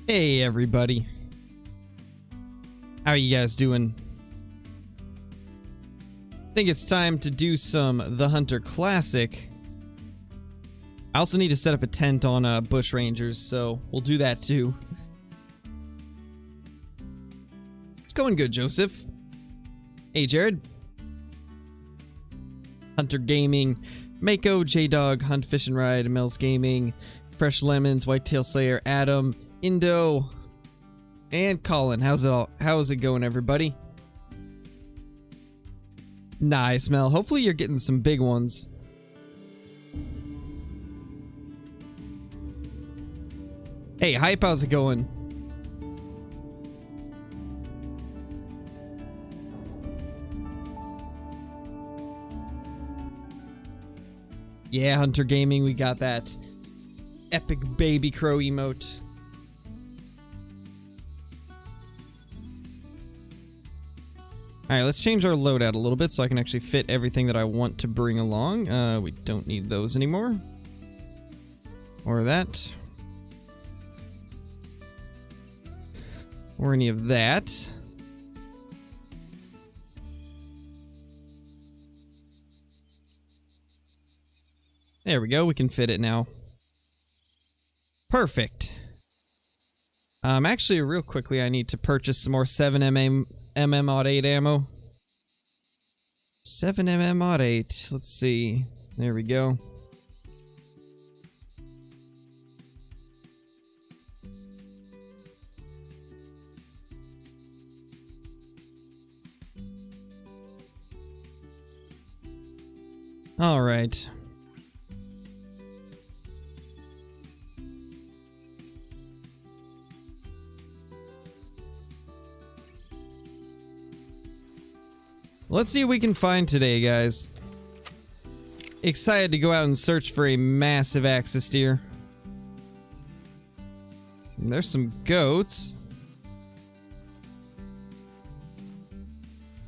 Hey everybody, how are you guys doing? I think it's time to do some The Hunter Classic. I also need to set up a tent on Bush Rangers, so we'll do that too. It's going good, Joseph. Hey Jared. Hunter Gaming, Mako, J-Dog, Hunt Fish and Ride, Mills Gaming, Fresh Lemons, Whitetail Slayer, Adam, Indo, and Colin. How's it going, everybody? Nice, Mel. Hopefully you're getting some big ones. Hey, Hype, how's it going? Yeah, Hunter Gaming, we got that epic baby crow emote. Alright, let's change our loadout a little bit so I can actually fit everything that I want to bring along. We don't need those anymore. Or that. Or any of that. There we go, we can fit it now. Perfect. Actually, real quickly, I need to purchase some more 7mm Mod 8 ammo. 7mm Mod 8. Let's see. There we go. All right. Let's see what we can find today, guys. Excited to go out and search for a massive axis deer. And there's some goats.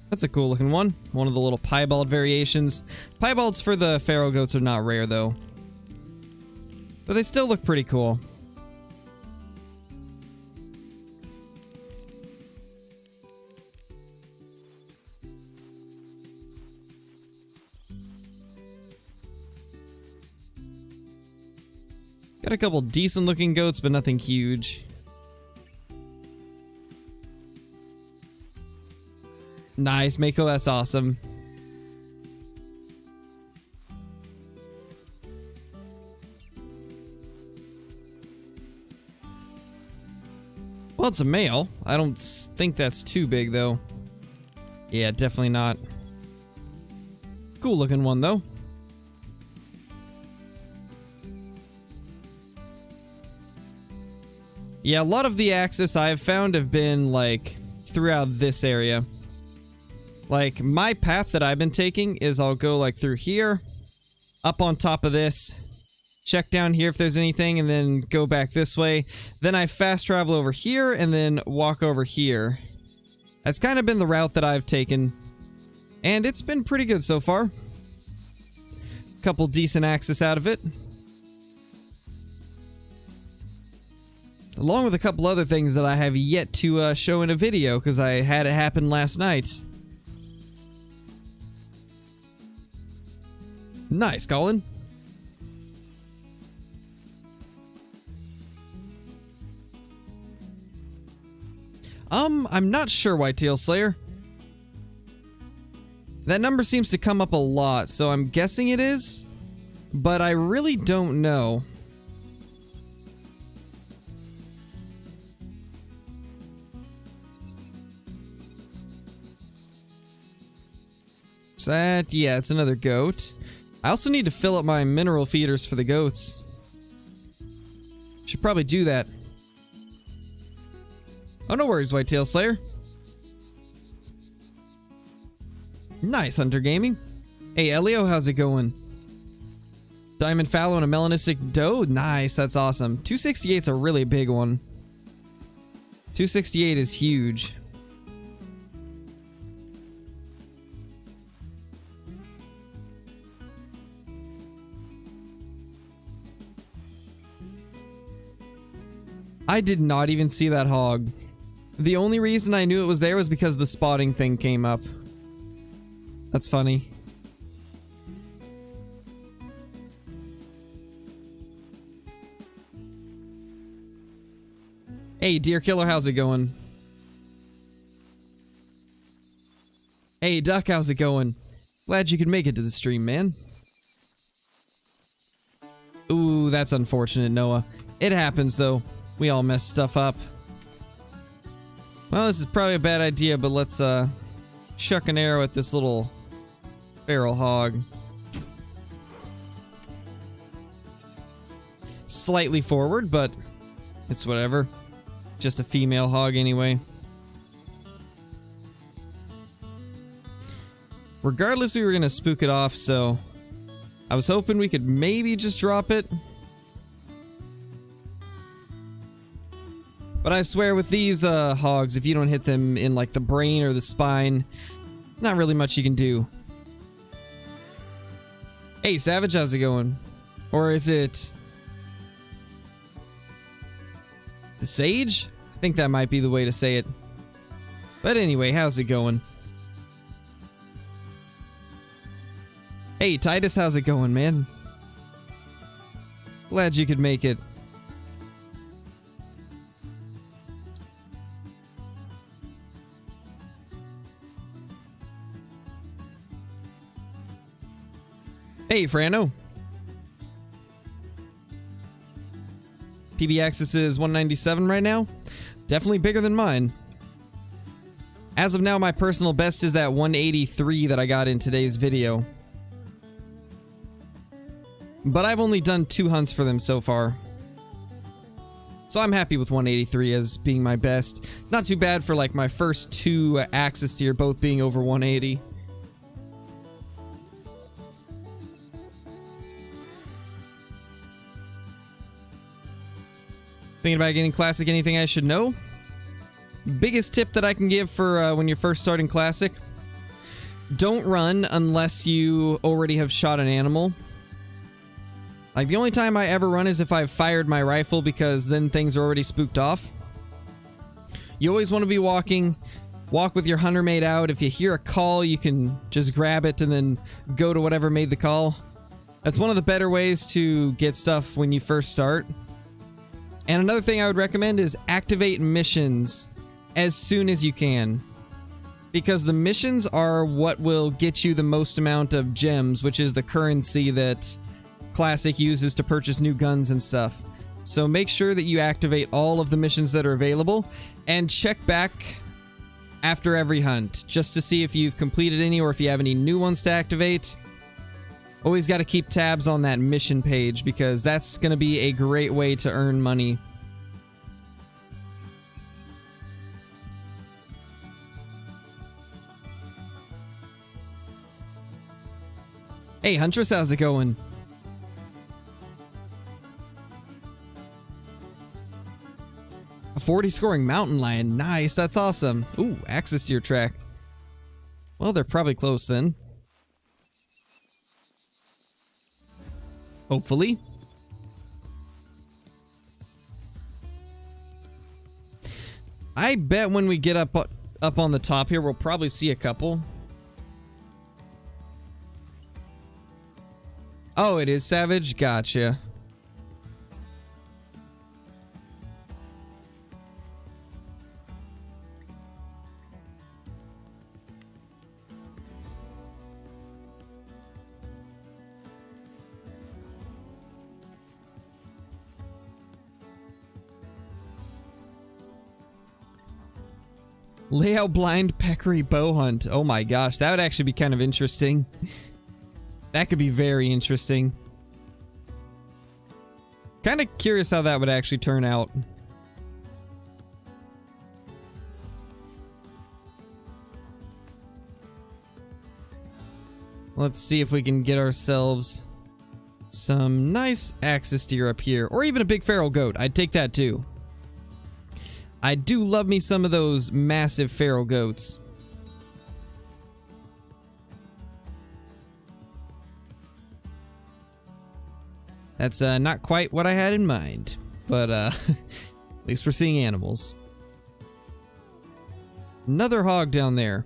That's a cool looking one. One of the little piebald variations. Piebalds for the feral goats are not rare though. But they still look pretty cool. Got a couple decent looking goats, but nothing huge. Nice, Mako, that's awesome. Well, it's a male. I don't think that's too big, though. Yeah, definitely not. Cool looking one, though. Yeah, a lot of the axis I've found have been, like, throughout this area. Like, my path that I've been taking is I'll go, like, through here, up on top of this, check down here if there's anything, and then go back this way. Then I fast travel over here, and then walk over here. That's kind of been the route that I've taken, and it's been pretty good so far. Couple decent axis out of it. Along with a couple other things that I have yet to show in a video, because I had it happen last night. Nice, Colin. I'm not sure, Whitetail Slayer. That number seems to come up a lot, so I'm guessing it is, but I really don't know. That, yeah, it's another goat. I also need to fill up my mineral feeders for the goats. Should probably do that. Oh, no worries, Whitetail Slayer. Nice, Hunter Gaming. Hey, Elio, how's it going? Diamond fallow and a melanistic doe? Nice, that's awesome. 268's a really big one. 268 is huge. I did not even see that hog. The only reason I knew it was there was because the spotting thing came up. That's funny. Hey, deer killer, how's it going? Hey, Duck, how's it going? Glad you could make it to the stream, man. Ooh, that's unfortunate, Noah. It happens, though. We all mess stuff up. Well, this is probably a bad idea, but let's, chuck an arrow at this little feral hog. Slightly forward, but it's whatever. Just a female hog anyway. Regardless, we were gonna spook it off, so I was hoping we could maybe just drop it. But I swear with these hogs, if you don't hit them in like the brain or the spine, not really much you can do. Hey, Savage, how's it going? Or is it the Sage? I think that might be the way to say it. But anyway, how's it going? Hey, Titus, how's it going, man? Glad you could make it. Hey, Frano. PB Axis is 197 right now. Definitely bigger than mine. As of now, my personal best is that 183 that I got in today's video. But I've only done 2 hunts for them so far. So I'm happy with 183 as being my best. Not too bad for like my first 2 Axis deer both being over 180. Thinking about getting Classic, anything I should know? Biggest tip that I can give for when you're first starting Classic. Don't run unless you already have shot an animal. Like, the only time I ever run is if I've fired my rifle, because then things are already spooked off. You always want to be walking. Walk with your hunter mate out. If you hear a call, you can just grab it and then go to whatever made the call. That's one of the better ways to get stuff when you first start. And another thing I would recommend is activate missions as soon as you can. Because the missions are what will get you the most amount of gems, which is the currency that Classic uses to purchase new guns and stuff. So make sure that you activate all of the missions that are available, and check back after every hunt, just to see if you've completed any or if you have any new ones to activate. Always got to keep tabs on that mission page, because that's going to be a great way to earn money. Hey, Huntress, how's it going? A 40 scoring mountain lion. Nice, that's awesome. Ooh, Axis deer track. Well, they're probably close then. Hopefully. I bet when we get up on the top here, we'll probably see a couple. Oh, it is Savage? Gotcha. Layout blind peccary bow hunt. Oh my gosh, that would actually be kind of interesting. That could be very interesting. Kind of curious how that would actually turn out. Let's see if we can get ourselves some nice Axis deer up here. Or even a big feral goat. I'd take that too. I do love me some of those massive feral goats. That's not quite what I had in mind, but At least we're seeing animals. Another hog down there.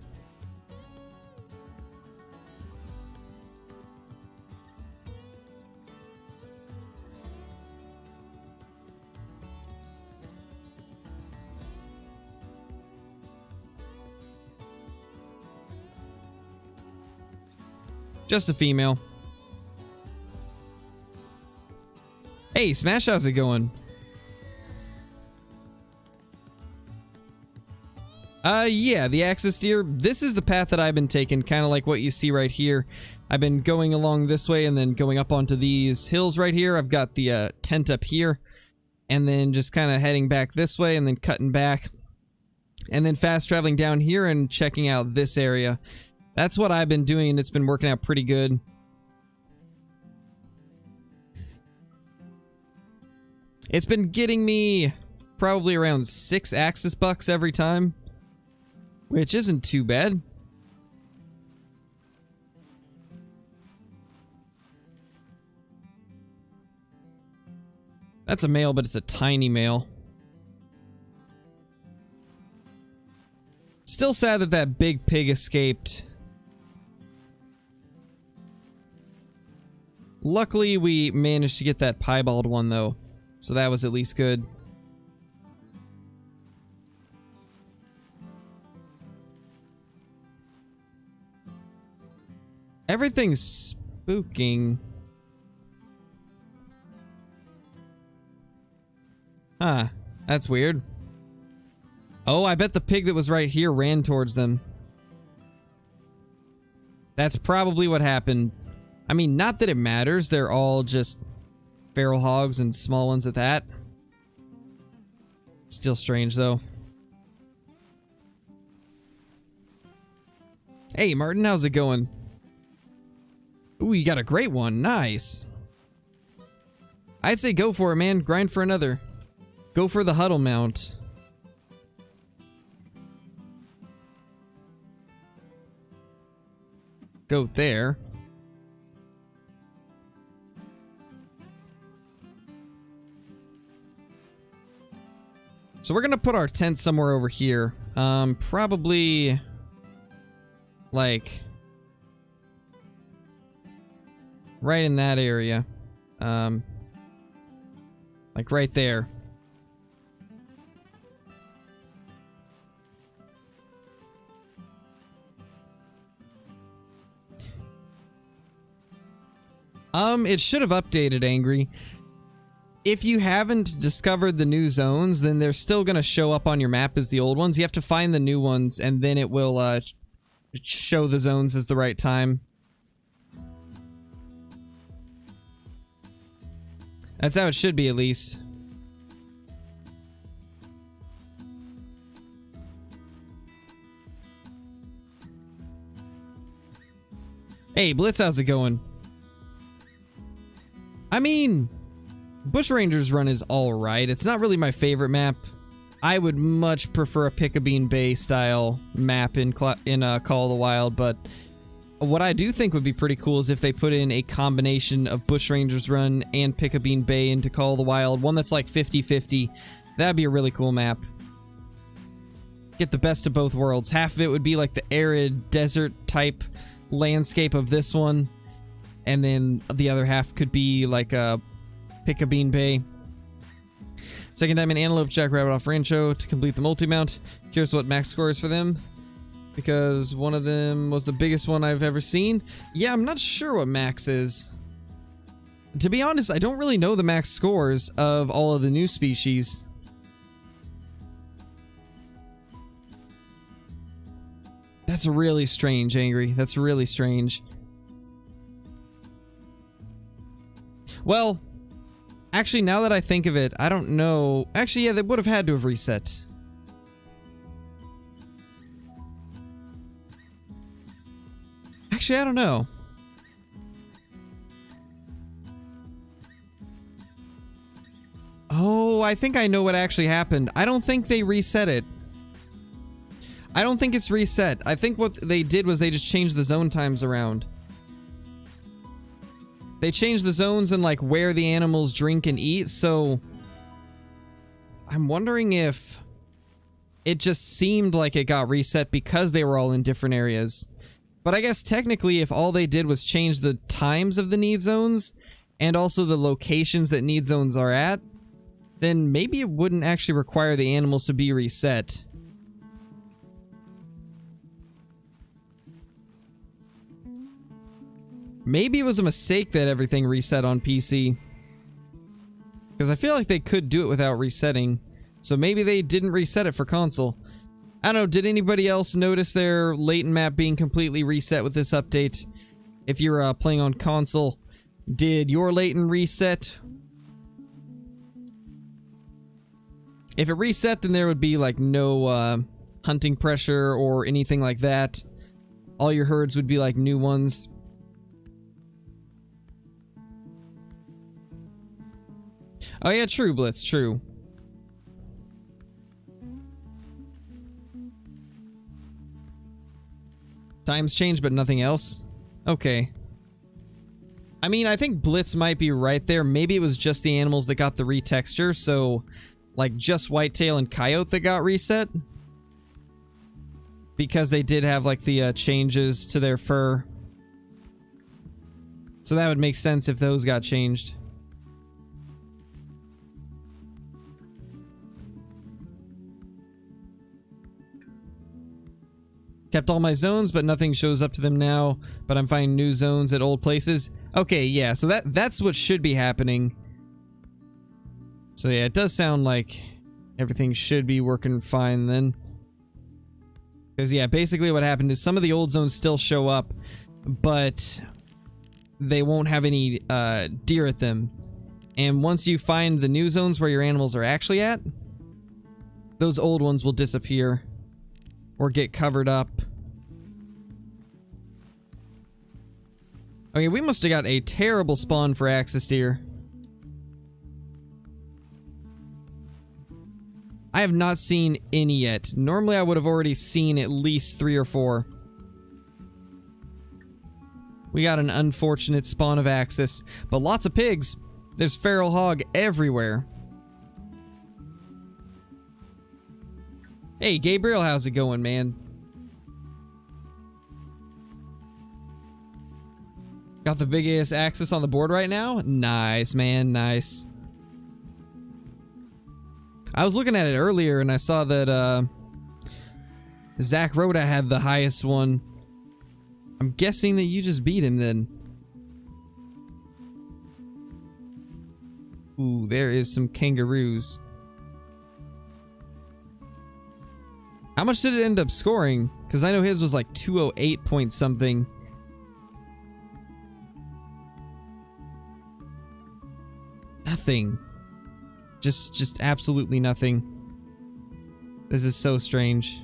Just a female. Hey, Smash, how's it going? Yeah, the axis deer. This is the path that I've been taking, kind of like what you see right here. I've been going along this way and then going up onto these hills right here. I've got the tent up here, and then just kind of heading back this way and then cutting back, and then fast traveling down here and checking out this area. That's what I've been doing, and it's been working out pretty good. It's been getting me probably around 6 axis bucks every time, which isn't too bad. That's a male, but it's a tiny male. Still sad that that big pig escaped. Luckily, we managed to get that piebald one, though, so that was at least good. Everything's spooking. Huh, that's weird. Oh, I bet the pig that was right here ran towards them. That's probably what happened. I mean, not that it matters, they're all just feral hogs and small ones at that. Still strange, though. Hey, Martin, how's it going? Ooh, you got a great one. Nice. I'd say go for it, man. Grind for another. Go for the huddle mount. Goat there. So we're gonna put our tent somewhere over here. Probably like right in that area. Like right there. It should have updated, Angry. If you haven't discovered the new zones, then they're still gonna show up on your map as the old ones. You have to find the new ones, and then it will, show the zones as the right time. That's how it should be, at least. Hey, Blitz, how's it going? I mean, Bushrangers Run is alright. It's not really my favorite map. I would much prefer a Pick-a-Bean Bay style map in Call of the Wild, but what I do think would be pretty cool is if they put in a combination of Bushrangers Run and Pick-a-Bean Bay into Call of the Wild, one that's like 50-50. That'd be a really cool map. Get the best of both worlds. Half of it would be like the arid desert type landscape of this one, and then the other half could be like a Pick-a-Bean Bay. Second time in Antelope Jackrabbit off Rancho to complete the multi-mount. Curious what max score is for them, because one of them was the biggest one I've ever seen. Yeah, I'm not sure what max is. To be honest, I don't really know the max scores of all of the new species. That's really strange, Angry. That's really strange. Well, actually, now that I think of it, I don't know. Actually, yeah, they would have had to have reset. Actually, I don't know. Oh, I think I know what actually happened. I don't think they reset it. I don't think it's reset. I think what they did was they just changed the zone times around. They changed the zones and like where the animals drink and eat, so I'm wondering if it just seemed like it got reset because they were all in different areas. But I guess technically if all they did was change the times of the need zones and also the locations that need zones are at, then maybe it wouldn't actually require the animals to be reset. Maybe it was a mistake that everything reset on PC. Because I feel like they could do it without resetting. So maybe they didn't reset it for console. I don't know, did anybody else notice their latent map being completely reset with this update? If you're playing on console, did your latent reset? If it reset, then there would be like no hunting pressure or anything like that. All your herds would be like new ones. Oh yeah, true, Blitz, true. Times changed, but nothing else? Okay. I mean, I think Blitz might be right there. Maybe it was just the animals that got the retexture, so... like, just Whitetail and Coyote that got reset? Because they did have, like, the changes to their fur. So that would make sense if those got changed. Kept all my zones, but nothing shows up to them now. But I'm finding new zones at old places. Okay, yeah, so that's what should be happening. So yeah, it does sound like everything should be working fine then. Because yeah, basically what happened is some of the old zones still show up, but they won't have any deer at them. And once you find the new zones where your animals are actually at, those old ones will disappear. Or get covered up. Okay, we must have got a terrible spawn for axis deer. I have not seen any yet. Normally I would have already seen at least 3 or 4. We got an unfortunate spawn of axis, but lots of pigs. There's feral hog everywhere. Hey, Gabriel, how's it going, man? Got the biggest axis on the board right now? Nice, man, nice. I was looking at it earlier and I saw that Zach Rhoda had the highest one. I'm guessing that you just beat him then. Ooh, there is some kangaroos. How much did it end up scoring? Because I know his was like 208 point something. Nothing. Just absolutely nothing. This is so strange.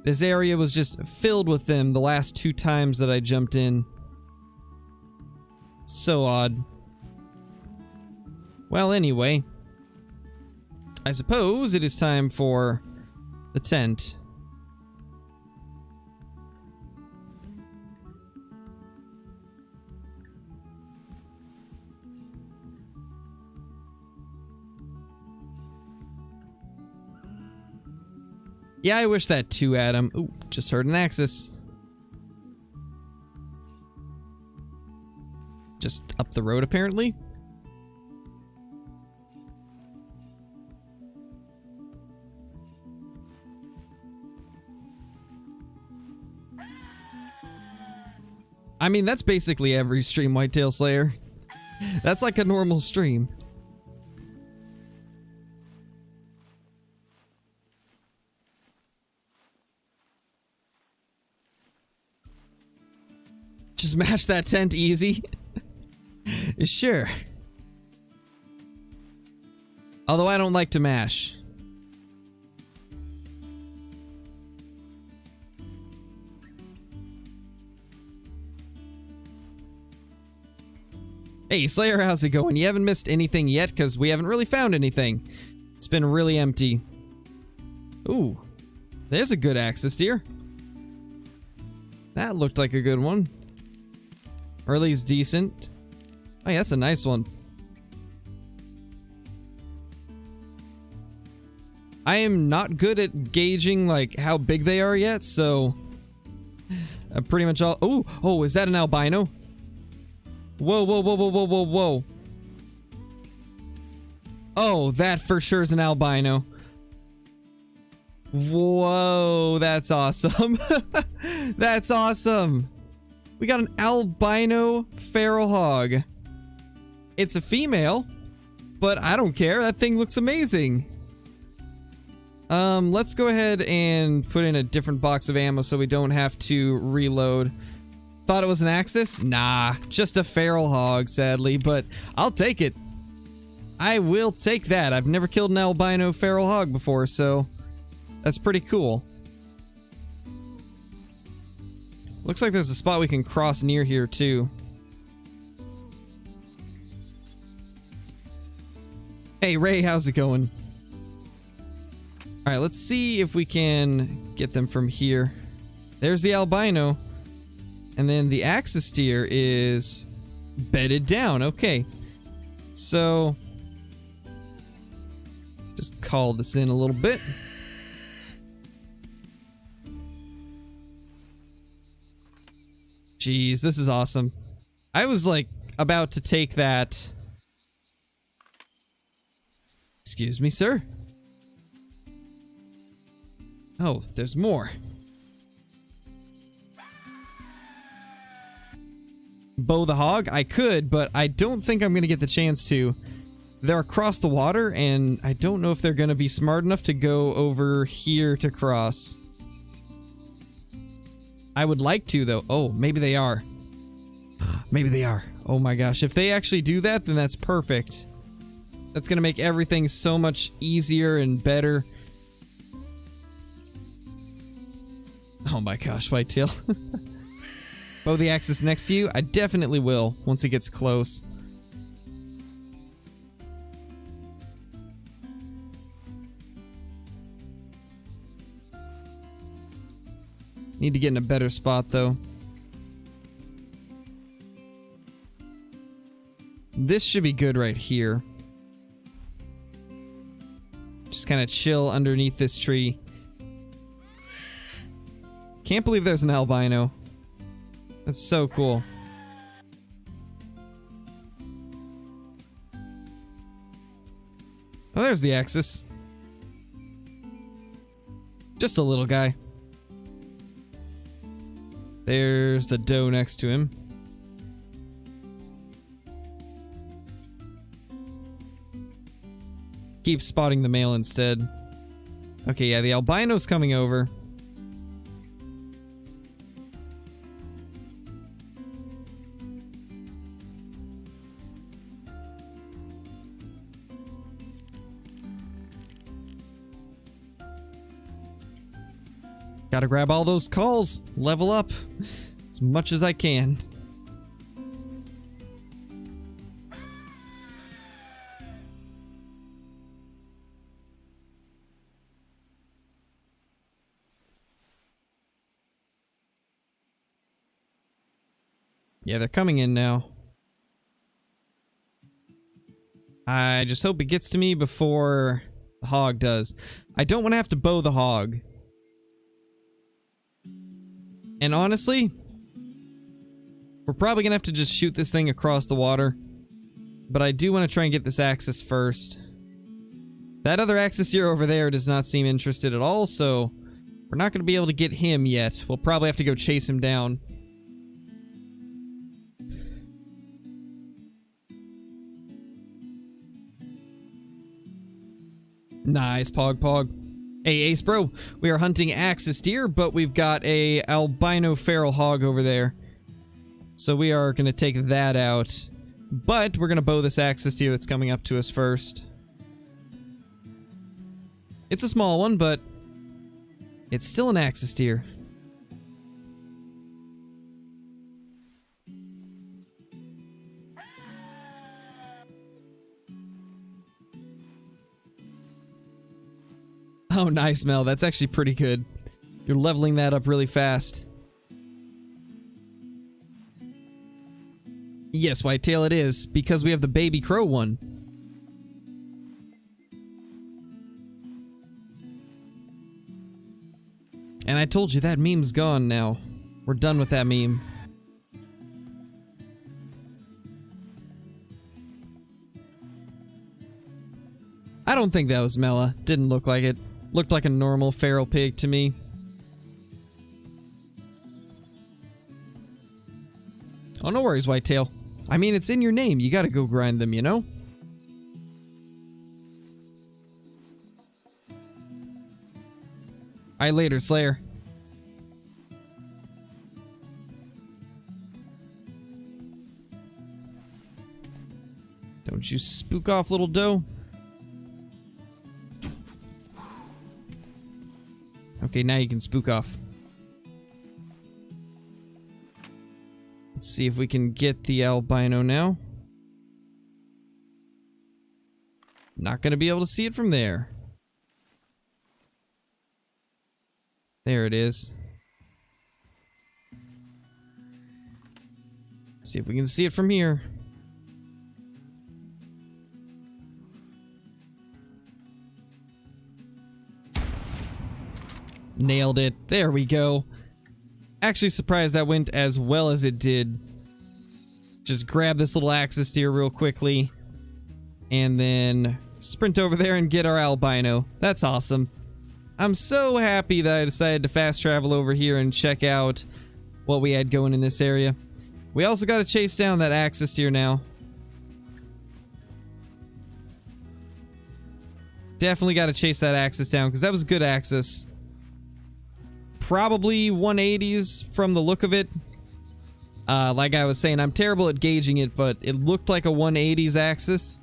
This area was just filled with them the last 2 times that I jumped in. So odd. Well, anyway. I suppose it is time for the tent. Yeah, I wish that too, Adam. Ooh, just heard an axis. Just up the road, apparently. I mean, that's basically every stream, Whitetail Slayer. That's like a normal stream. Just match that tent easy? Sure. Although I don't like to mash. Hey, Slayer, how's it going? You haven't missed anything yet, because we haven't really found anything. It's been really empty. Ooh. There's a good axis deer. That looked like a good one. Or at least decent. Oh yeah, that's a nice one. I am not good at gauging, like, how big they are yet, so... pretty much all... Oh, is that an albino? Whoa, whoa, whoa, whoa, whoa, whoa, whoa. Oh, that for sure is an albino. Whoa, that's awesome. That's awesome. We got an albino feral hog. It's a female, but I don't care. That thing looks amazing. Let's go ahead and put in a different box of ammo so we don't have to reload. Thought it was an Axis? Nah, just a feral hog, sadly, but I'll take it. I will take that. I've never killed an albino feral hog before, so that's pretty cool. Looks like there's a spot we can cross near here, too. Hey, Ray, how's it going? Alright, let's see if we can get them from here. There's the albino. And then the Axis deer is bedded down. Okay. So, just call this in a little bit. Jeez, this is awesome. I was like about to take that. Excuse me, sir. Oh, there's more. Bow the hog? I could, but I don't think I'm gonna get the chance to. They're across the water, and I don't know if they're gonna be smart enough to go over here to cross. I would like to, though. Oh, maybe they are. Maybe they are. Oh my gosh. If they actually do that, then that's perfect. That's gonna make everything so much easier and better. Oh my gosh, Whitetail. Bow the Axis next to you? I definitely will, once it gets close. Need to get in a better spot, though. This should be good right here. Just kind of chill underneath this tree. Can't believe there's an albino. That's so cool. Oh, there's the Axis. Just a little guy. There's the doe next to him. Keep spotting the male instead. Okay, yeah, the albino's coming over. Gotta grab all those calls, level up as much as I can. Yeah, they're coming in now. I just hope it gets to me before the hog does. I don't want to have to bow the hog. And honestly, we're probably gonna have to just shoot this thing across the water. But I do want to try and get this Axis first. That other Axis deer over there does not seem interested at all, so we're not gonna be able to get him yet. We'll probably have to go chase him down. Nice, Pog Pog. Hey, Ace Bro, we are hunting Axis deer, but we've got a albino feral hog over there. So we are going to take that out. But we're going to bow this Axis deer that's coming up to us first. It's a small one, but it's still an Axis deer. Oh, nice, Mel. That's actually pretty good. You're leveling that up really fast. Yes, Whitetail, it is, because we have the baby crow one. And I told you that meme's gone now. We're done with that meme. I don't think that was Mela. Didn't look like it. Looked like a normal feral pig to me. Oh, no worries, Whitetail. I mean, it's in your name. You gotta go grind them, you know? Alright, later, Slayer. Don't you spook off, little doe. Okay, now you can spook off. Let's see if we can get the albino now. Not gonna be able to see it from there. There it is. See if we can see it from here. Nailed it. There we go. Actually surprised that went as well as it did. Just grab this little axis steer real quickly. And then sprint over there and get our albino. That's awesome. I'm so happy that I decided to fast travel over here and check out what we had going in this area. We also got to chase down that axis steer now. Definitely got to chase that axis down because that was a good axis. Probably 180s from the look of it. Like I was saying, I'm terrible at gauging it, but it looked like a 180s axis.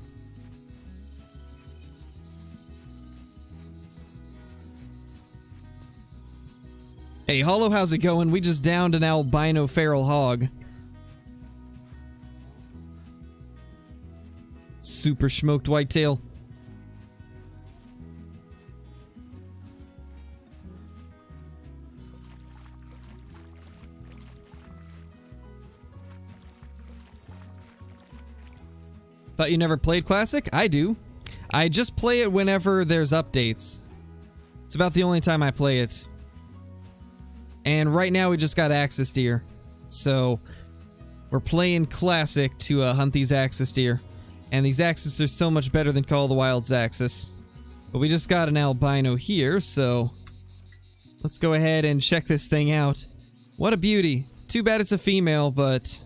Hey, Hollow, how's it going? We just downed an albino feral hog. Super smoked whitetail. Thought you never played Classic? I do. I just play it whenever there's updates. It's about the only time I play it. And right now we just got axis deer. So we're playing Classic to hunt these axis deer. And these axis are so much better than Call of the Wild's axis. But we just got an albino here, so let's go ahead and check this thing out. What a beauty. Too bad it's a female, but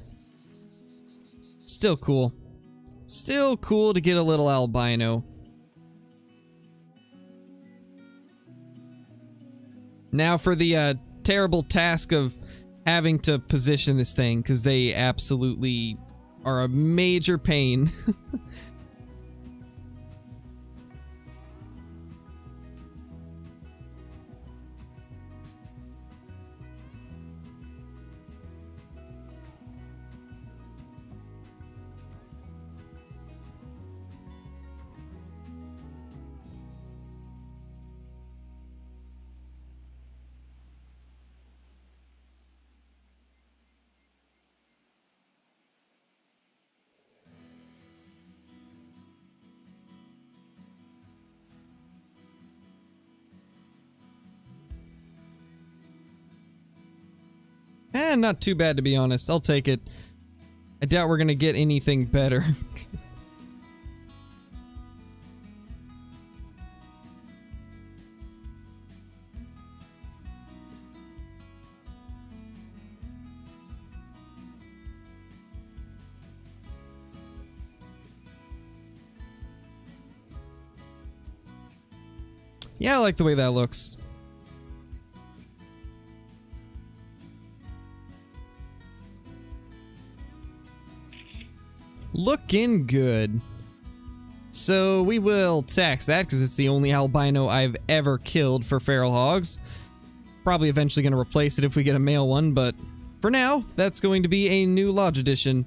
still cool. Still cool to get a little albino. Now for the terrible task of having to position this thing, because they absolutely are a major pain. Not too bad, to be honest. I'll take it. I doubt we're gonna get anything better. Yeah, I like the way that looks. Looking good. So we will tax that because it's the only albino I've ever killed for feral hogs. Probably eventually going to replace it if we get a male one, but for now, that's going to be a new Lodge Edition.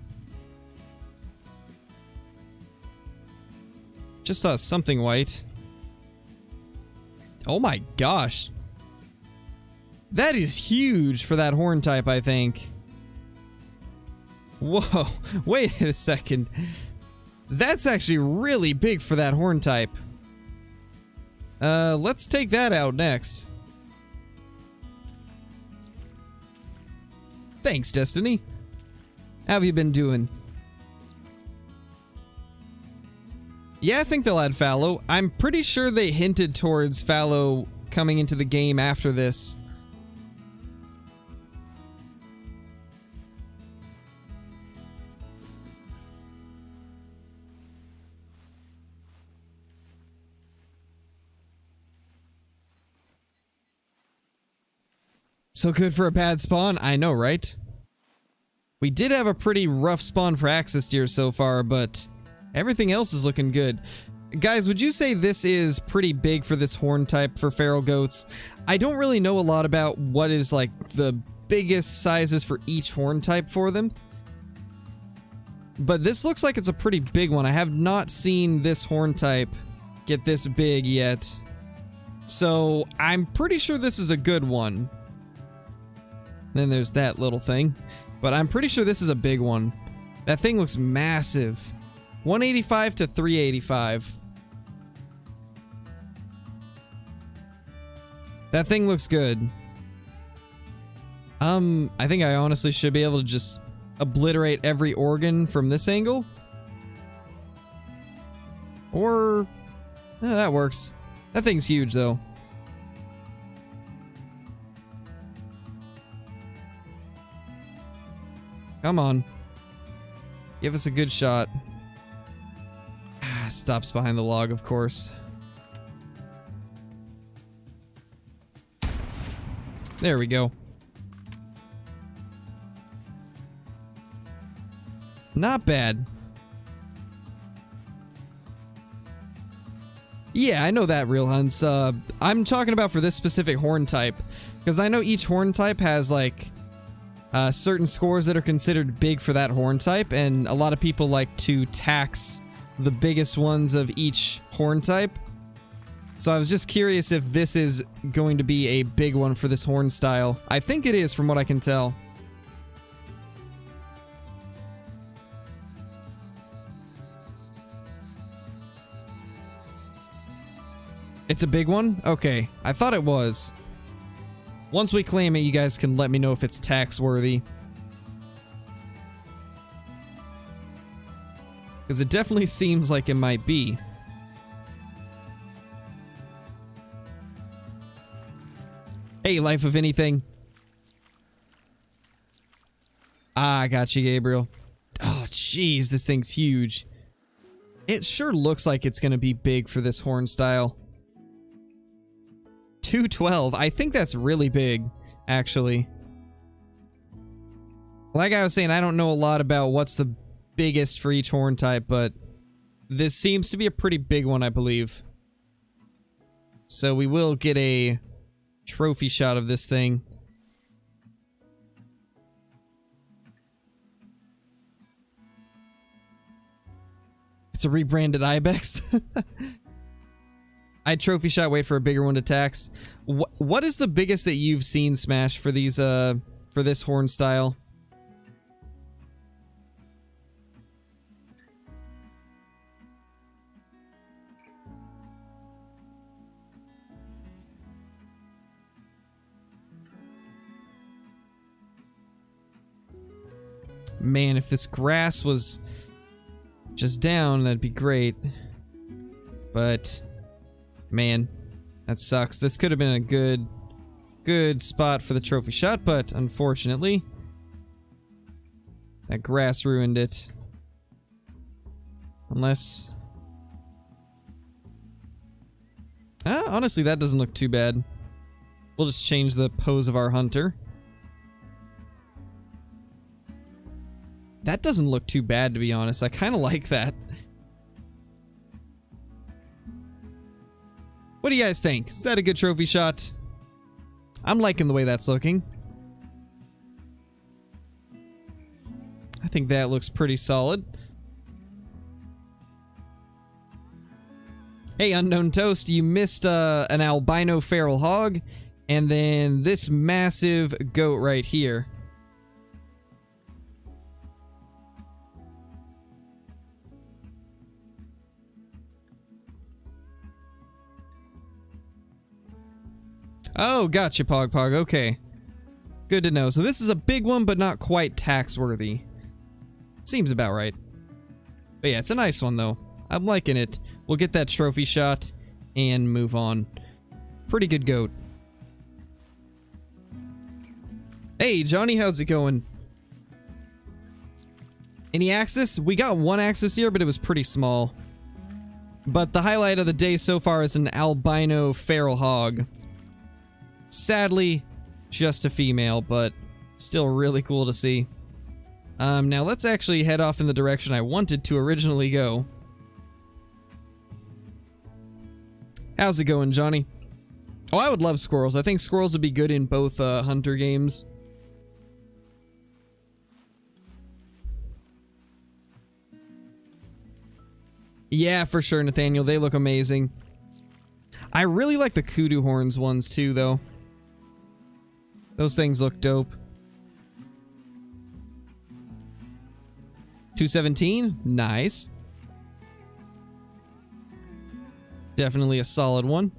Just saw something white. Oh my gosh. That is huge for that horn type, I think. Whoa, wait a second. That's actually really big for that horn type. Let's take that out next. Thanks, Destiny. How have you been doing? Yeah, I think they'll add fallow. I'm pretty sure they hinted towards fallow coming into the game after this. So good for a bad spawn? I know, right? We did have a pretty rough spawn for Axis Deer so far, but everything else is looking good. Guys, would you say this is pretty big for this horn type for feral goats? I don't really know a lot about what is like the biggest sizes for each horn type for them. But this looks like it's a pretty big one. I have not seen this horn type get this big yet. So I'm pretty sure this is a good one. Then there's that little thing. But I'm pretty sure this is a big one. That thing looks massive. 185 to 385. That thing looks good. I think I honestly should be able to just obliterate every organ from this angle. Or... that works. That thing's huge, though. Come on. Give us a good shot. Stops behind the log, of course. There we go. Not bad. Yeah, I know that, Real Hunts. I'm talking about for this specific horn type. Because I know each horn type has, like... certain scores that are considered big for that horn type, and a lot of people like to tax the biggest ones of each horn type. So I was just curious if this is going to be a big one for this horn style. I think it is, from what I can tell. It's a big one? Okay, I thought it was. Once we claim it, you guys can let me know if it's tax-worthy. Because it definitely seems like it might be. Hey, Life of Anything. Ah, I got you, Gabriel. Oh, jeez, this thing's huge. It sure looks like it's gonna be big for this horn style. 212. I think that's really big, actually. Like I was saying, I don't know a lot about what's the biggest for each horn type, but this seems to be a pretty big one, I believe. So we will get a trophy shot of this thing. It's a rebranded Ibex. I'd trophy shot, wait for a bigger one to tax. What is the biggest that you've seen smash for these, for this horn style? Man, if this grass was just down, that'd be great. But... man, that sucks. This could have been a good spot for the trophy shot, but unfortunately, that grass ruined it. Unless... honestly, that doesn't look too bad. We'll just change the pose of our hunter. That doesn't look too bad, to be honest. I kind of like that. What do you guys think? Is that a good trophy shot? I'm liking the way that's looking. I think that looks pretty solid. Hey, Unknown Toast, you missed an albino feral hog, and then this massive goat right here. Oh, gotcha, Pog Pog, okay. Good to know. So this is a big one, but not quite tax-worthy. Seems about right. But yeah, it's a nice one, though. I'm liking it. We'll get that trophy shot and move on. Pretty good goat. Hey, Johnny, how's it going? Any axis? We got one axis here, but it was pretty small. But the highlight of the day so far is an albino feral hog. Sadly, just a female, but still really cool to see. Now let's actually head off in the direction I wanted to originally go. How's it going, Johnny? Oh, I would love squirrels. I think squirrels would be good in both hunter games. Yeah, for sure, Nathaniel. They look amazing. I really like the kudu horns ones too, though. Those things look dope. 217? Nice. Definitely a solid one.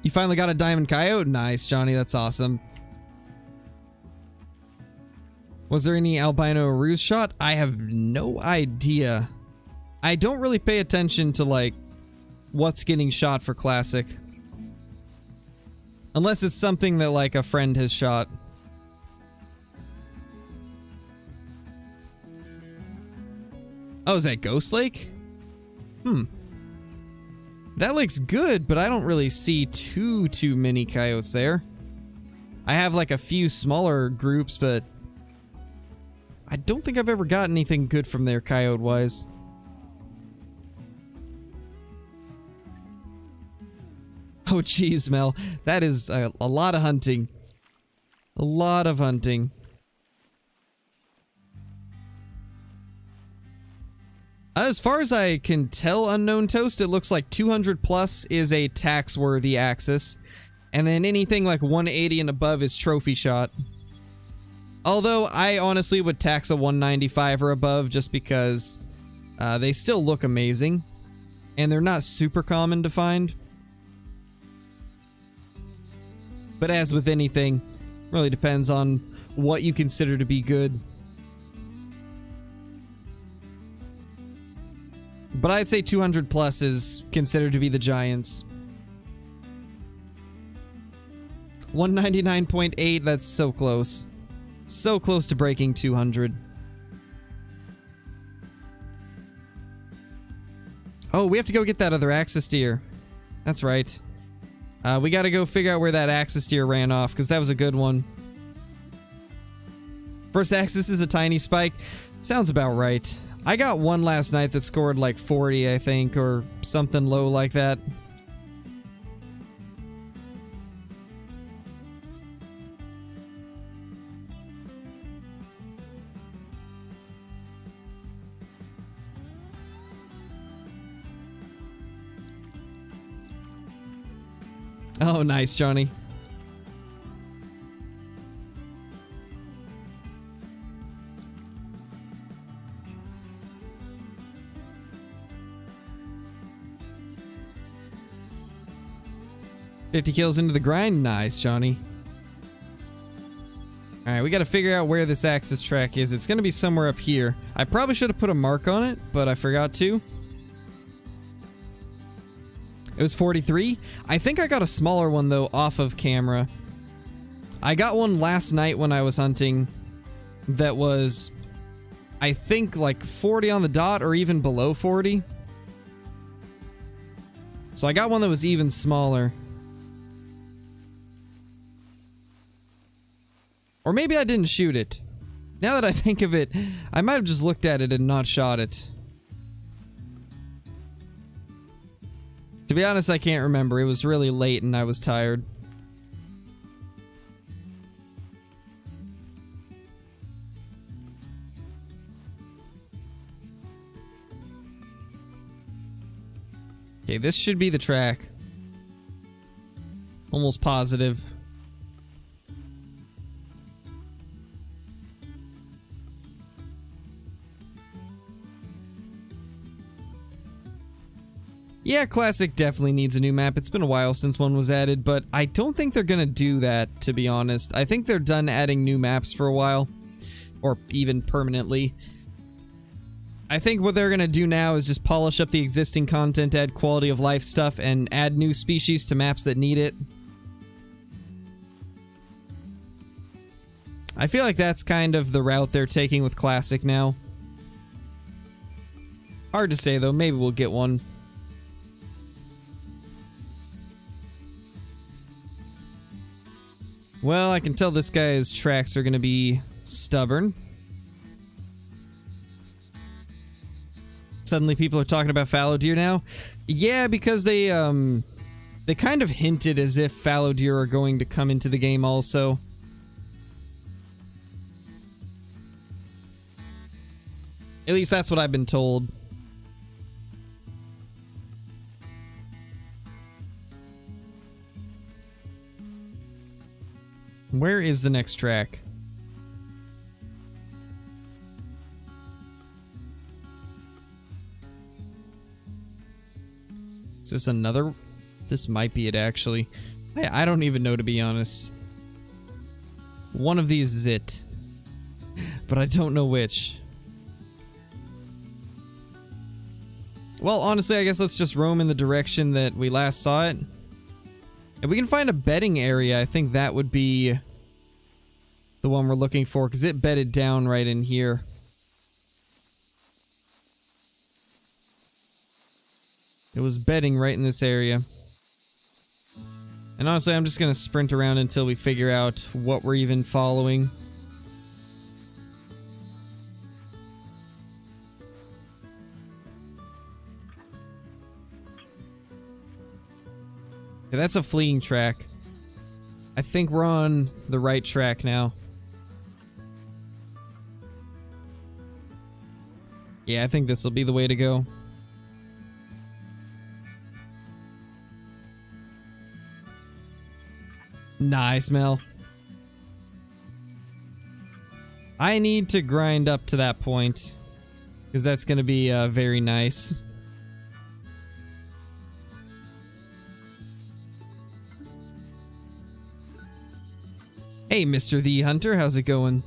You finally got a diamond coyote? Nice, Johnny. That's awesome. Was there any albino ruse shot? I have no idea. I don't really pay attention to, like, what's getting shot for Classic. Unless it's something that, like, a friend has shot. Oh, is that Ghost Lake? That lake's good, but I don't really see too many coyotes there. I have, like, a few smaller groups, but I don't think I've ever got anything good from there coyote-wise. Oh, geez, Mel. That is a lot of hunting. A lot of hunting. As far as I can tell, Unknown Toast, it looks like 200 plus is a tax-worthy axis. And then anything like 180 and above is trophy shot. Although, I honestly would tax a 195 or above just because they still look amazing. And they're not super common to find. But as with anything, really depends on what you consider to be good. But I'd say 200 plus is considered to be the giants. 199.8, that's so close. So close to breaking 200. Oh, we have to go get that other axis deer. That's right. We gotta go figure out where that axis deer ran off, because that was a good one. First axis is a tiny spike. Sounds about right. I got one last night that scored like 40, I think, or something low like that. Oh, nice, Johnny. $50 kills into the grind. Nice, Johnny. Alright, we gotta figure out where this axis track is. It's gonna be somewhere up here. I probably should have put a mark on it, but I forgot to. It was 43. I think I got a smaller one, though, off of camera. I got one last night when I was hunting that was, I think, like 40 on the dot or even below 40. So I got one that was even smaller. Or maybe I didn't shoot it. Now that I think of it, I might have just looked at it and not shot it. To be honest, I can't remember. It was really late and I was tired. Okay, this should be the track. Almost positive. Yeah, Classic definitely needs a new map. It's been a while since one was added, but I don't think they're gonna do that, to be honest. I think they're done adding new maps for a while. Or even permanently. I think what they're gonna do now is just polish up the existing content, add quality of life stuff, and add new species to maps that need it. I feel like that's kind of the route they're taking with Classic now. Hard to say though, maybe we'll get one. Well, I can tell this guy's tracks are gonna be stubborn. Suddenly people are talking about fallow deer now. Yeah, because they kind of hinted as if fallow deer are going to come into the game also. At least that's what I've been told. Where is the next track? Is this another? This might be it, actually. I don't even know, to be honest. One of these is it. But I don't know which. Well, honestly, I guess let's just roam in the direction that we last saw it. If we can find a bedding area, I think that would be the one we're looking for, because it bedded down right in here. It was bedding right in this area. And honestly, I'm just gonna sprint around until we figure out what we're even following. Okay, that's a fleeing track. I think we're on the right track now. Yeah, I think this will be the way to go. Nice, Mel. I need to grind up to that point, because that's going to be very nice. Hey, Mr. The Hunter, how's it going?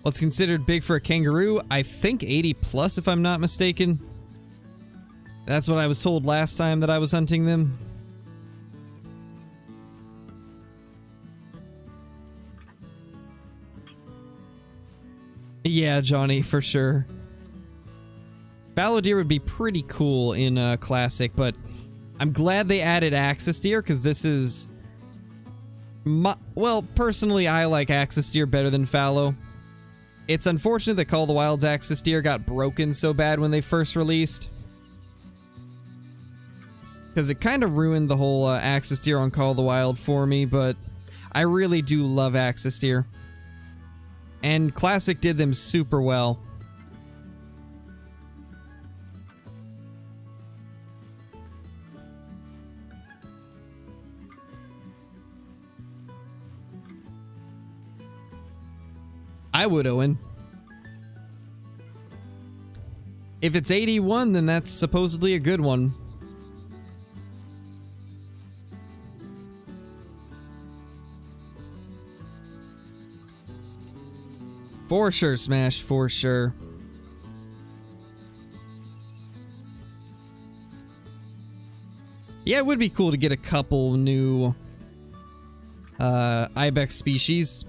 What's considered big for a kangaroo? I think 80 plus, if I'm not mistaken. That's what I was told last time that I was hunting them. Yeah, Johnny, for sure. Fallow deer would be pretty cool in Classic, but I'm glad they added axis deer, because this is... well, personally, I like axis deer better than fallow. It's unfortunate that Call of the Wild's axis deer got broken so bad when they first released. Because it kind of ruined the whole axis deer on Call of the Wild for me, but I really do love axis deer. And Classic did them super well. I would, Owen. If it's 81, then that's supposedly a good one. For sure, Smash, for sure. Yeah, it would be cool to get a couple new ibex species.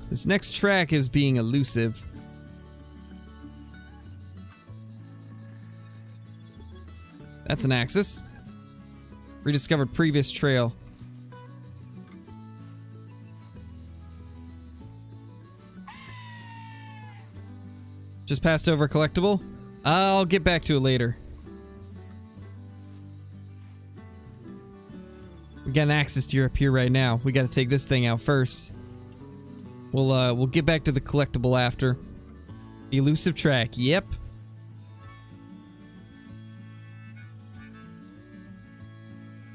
This next track is being elusive. That's an axis. Rediscovered previous trail. Just passed over a collectible. I'll get back to it later. We got an axis deer up here right now. We got to take this thing out first. We'll get back to the collectible after. The elusive track. Yep.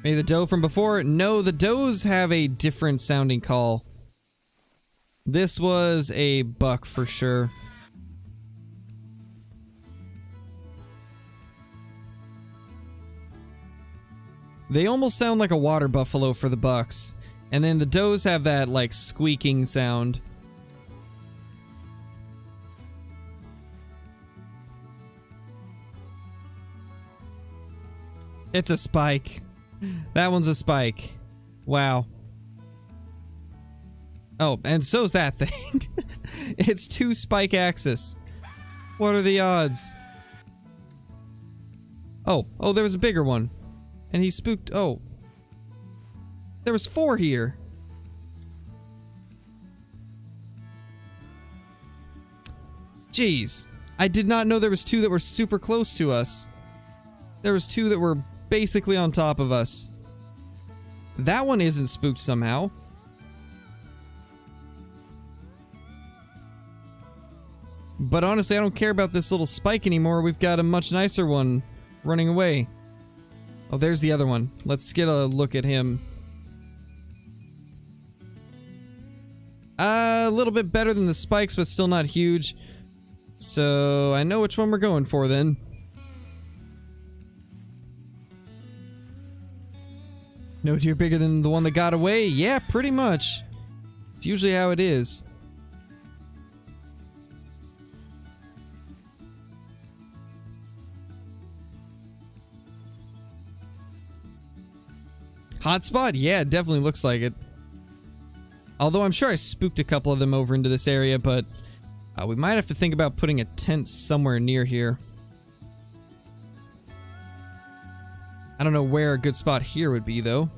Maybe the doe from before? No, the does have a different sounding call. This was a buck for sure. They almost sound like a water buffalo for the bucks. And then the does have that, like, squeaking sound. It's a spike. That one's a spike. Wow. Oh, and so's that thing. It's 2 spike axis. What are the odds? Oh, there was a bigger one. And he spooked. Oh. There was 4 here. Jeez. I did not know there was 2 that were super close to us. There was 2 that were basically on top of us. That one isn't spooked somehow. But honestly, I don't care about this little spike anymore. We've got a much nicer one running away. Oh, there's the other one. Let's get a look at him. A little bit better than the spikes, but still not huge. So, I know which one we're going for then. No deer bigger than the one that got away? Yeah, pretty much. It's usually how it is. Hotspot? Yeah, it definitely looks like it. Although I'm sure I spooked a couple of them over into this area, but we might have to think about putting a tent somewhere near here. I don't know where a good spot here would be, though.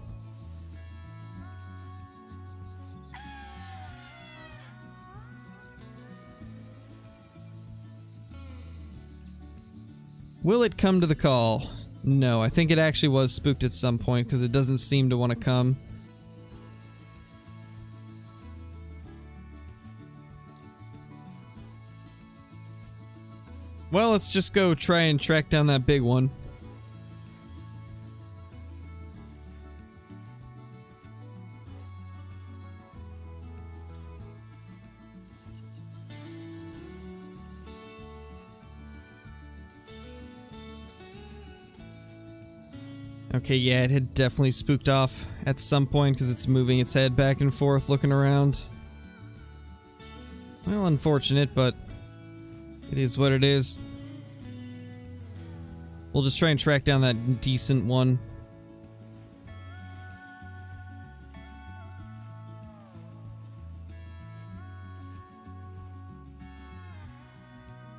Will it come to the call? No, I think it actually was spooked at some point because it doesn't seem to want to come. Well, let's just go try and track down that big one. Okay, yeah, it had definitely spooked off at some point because it's moving its head back and forth, looking around. Well, unfortunate, but it is what it is. We'll just try and track down that decent one.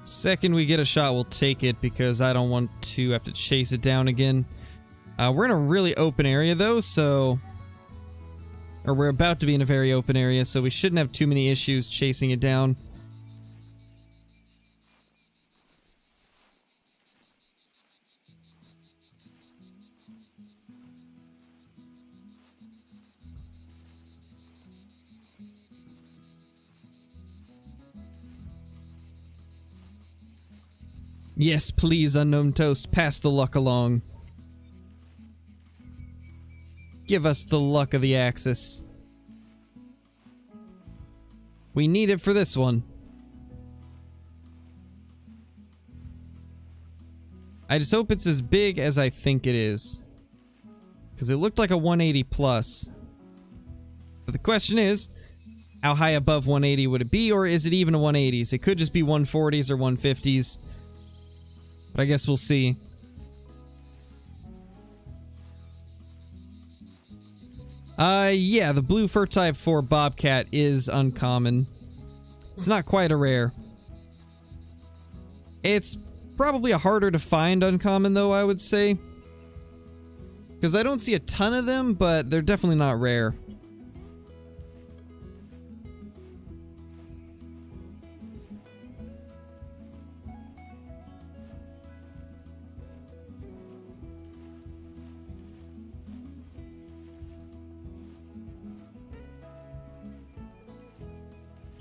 Second we get a shot, we'll take it because I don't want to have to chase it down again. We're in a really open area though, so... Or we're about to be in a very open area, so we shouldn't have too many issues chasing it down. Yes, please, Unknown Toast, pass the luck along. Give us the luck of the Axis. We need it for this one. I just hope it's as big as I think it is. Because it looked like a 180 plus. But the question is, how high above 180 would it be, or is it even a 180s? It could just be 140s or 150s. But I guess we'll see. Yeah, the blue fur type 4 bobcat is uncommon. It's not quite a rare. It's probably a harder to find uncommon though, I would say. Because I don't see a ton of them, but they're definitely not rare.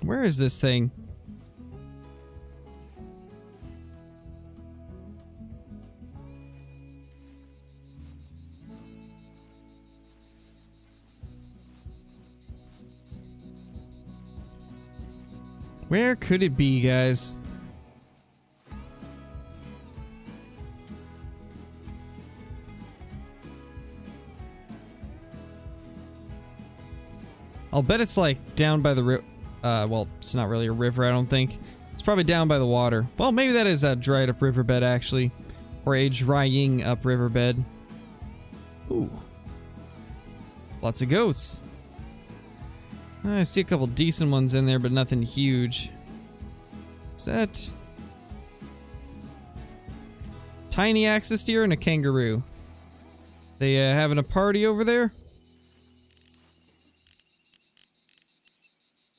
Where is this thing? Where could it be, guys? I'll bet it's like down by the well, it's not really a river, I don't think. It's probably down by the water. Well, maybe that is a dried up riverbed, actually. Or a drying up riverbed. Ooh. Lots of goats. I see a couple decent ones in there, but nothing huge. Is that... Tiny axis deer and a kangaroo. They having a party over there?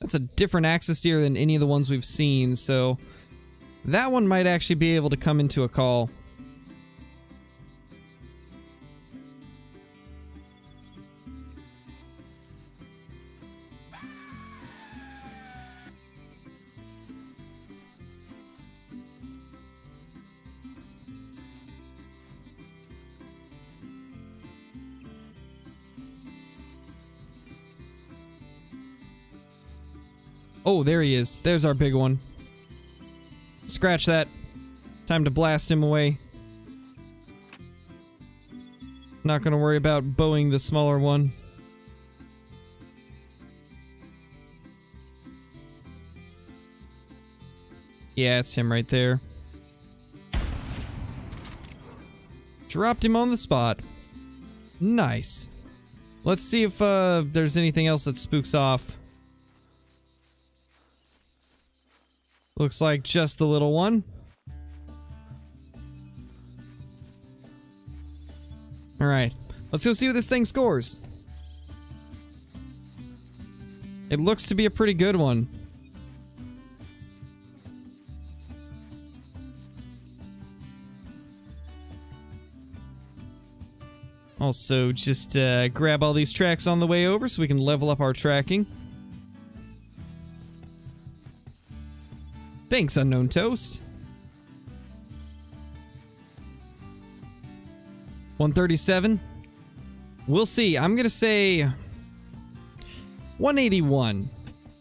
That's a different axis deer than any of the ones we've seen, so that one might actually be able to come into a call. Oh, there he is. There's our big one. Scratch that. Time to blast him away. Not gonna worry about bowing the smaller one. Yeah, it's him right there. Dropped him on the spot. Nice. Let's see if there's anything else that spooks off. Looks like just the little one. Alright, let's go see what this thing scores. It looks to be a pretty good one. Also, just grab all these tracks on the way over so we can level up our tracking. Thanks, Unknown Toast. 137. We'll see. I'm gonna say 181.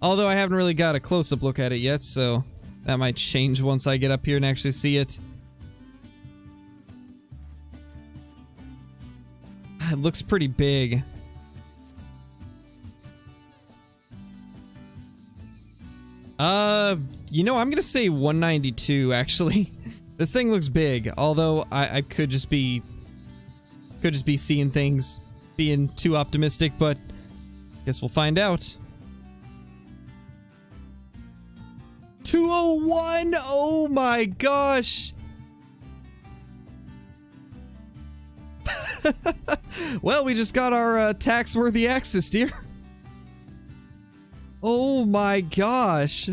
Although I haven't really got a close-up look at it yet, so that might change once I get up here and actually see it. It looks pretty big. You know, I'm gonna say 192, actually. This thing looks big, although I could just be seeing things, being too optimistic, but guess we'll find out. 201! Oh my gosh! Well, we just got our tax-worthy axis deer. Oh my gosh.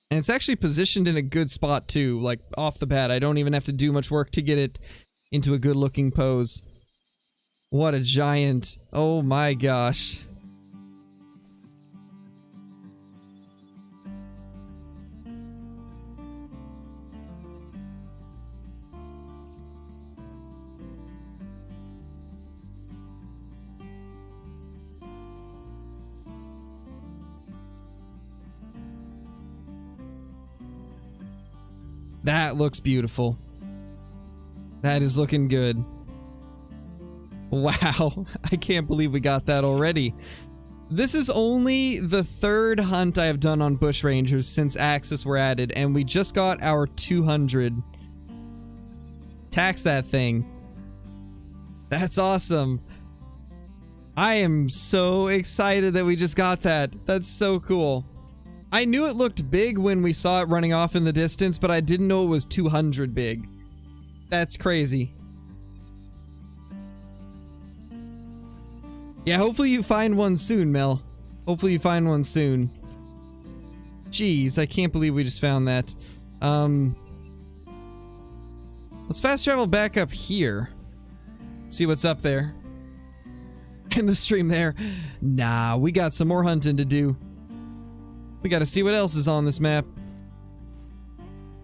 And it's actually positioned in a good spot too, like off the bat. I don't even have to do much work to get it into a good looking pose. What a giant. Oh my gosh. That looks beautiful. That is looking good. Wow, I can't believe we got that already. This is only the third hunt I have done on bush rangers since axis were added, and we just got our 200. Tax that thing. That's awesome. I am so excited that we just got that. That's so cool. I knew it looked big when we saw it running off in the distance, but I didn't know it was 200 big. That's crazy. Yeah, hopefully you find one soon, Mel. Hopefully you find one soon. Jeez, I can't believe we just found that. Let's fast travel back up here. See what's up there. In the stream there. Nah, we got some more hunting to do. We gotta see what else is on this map.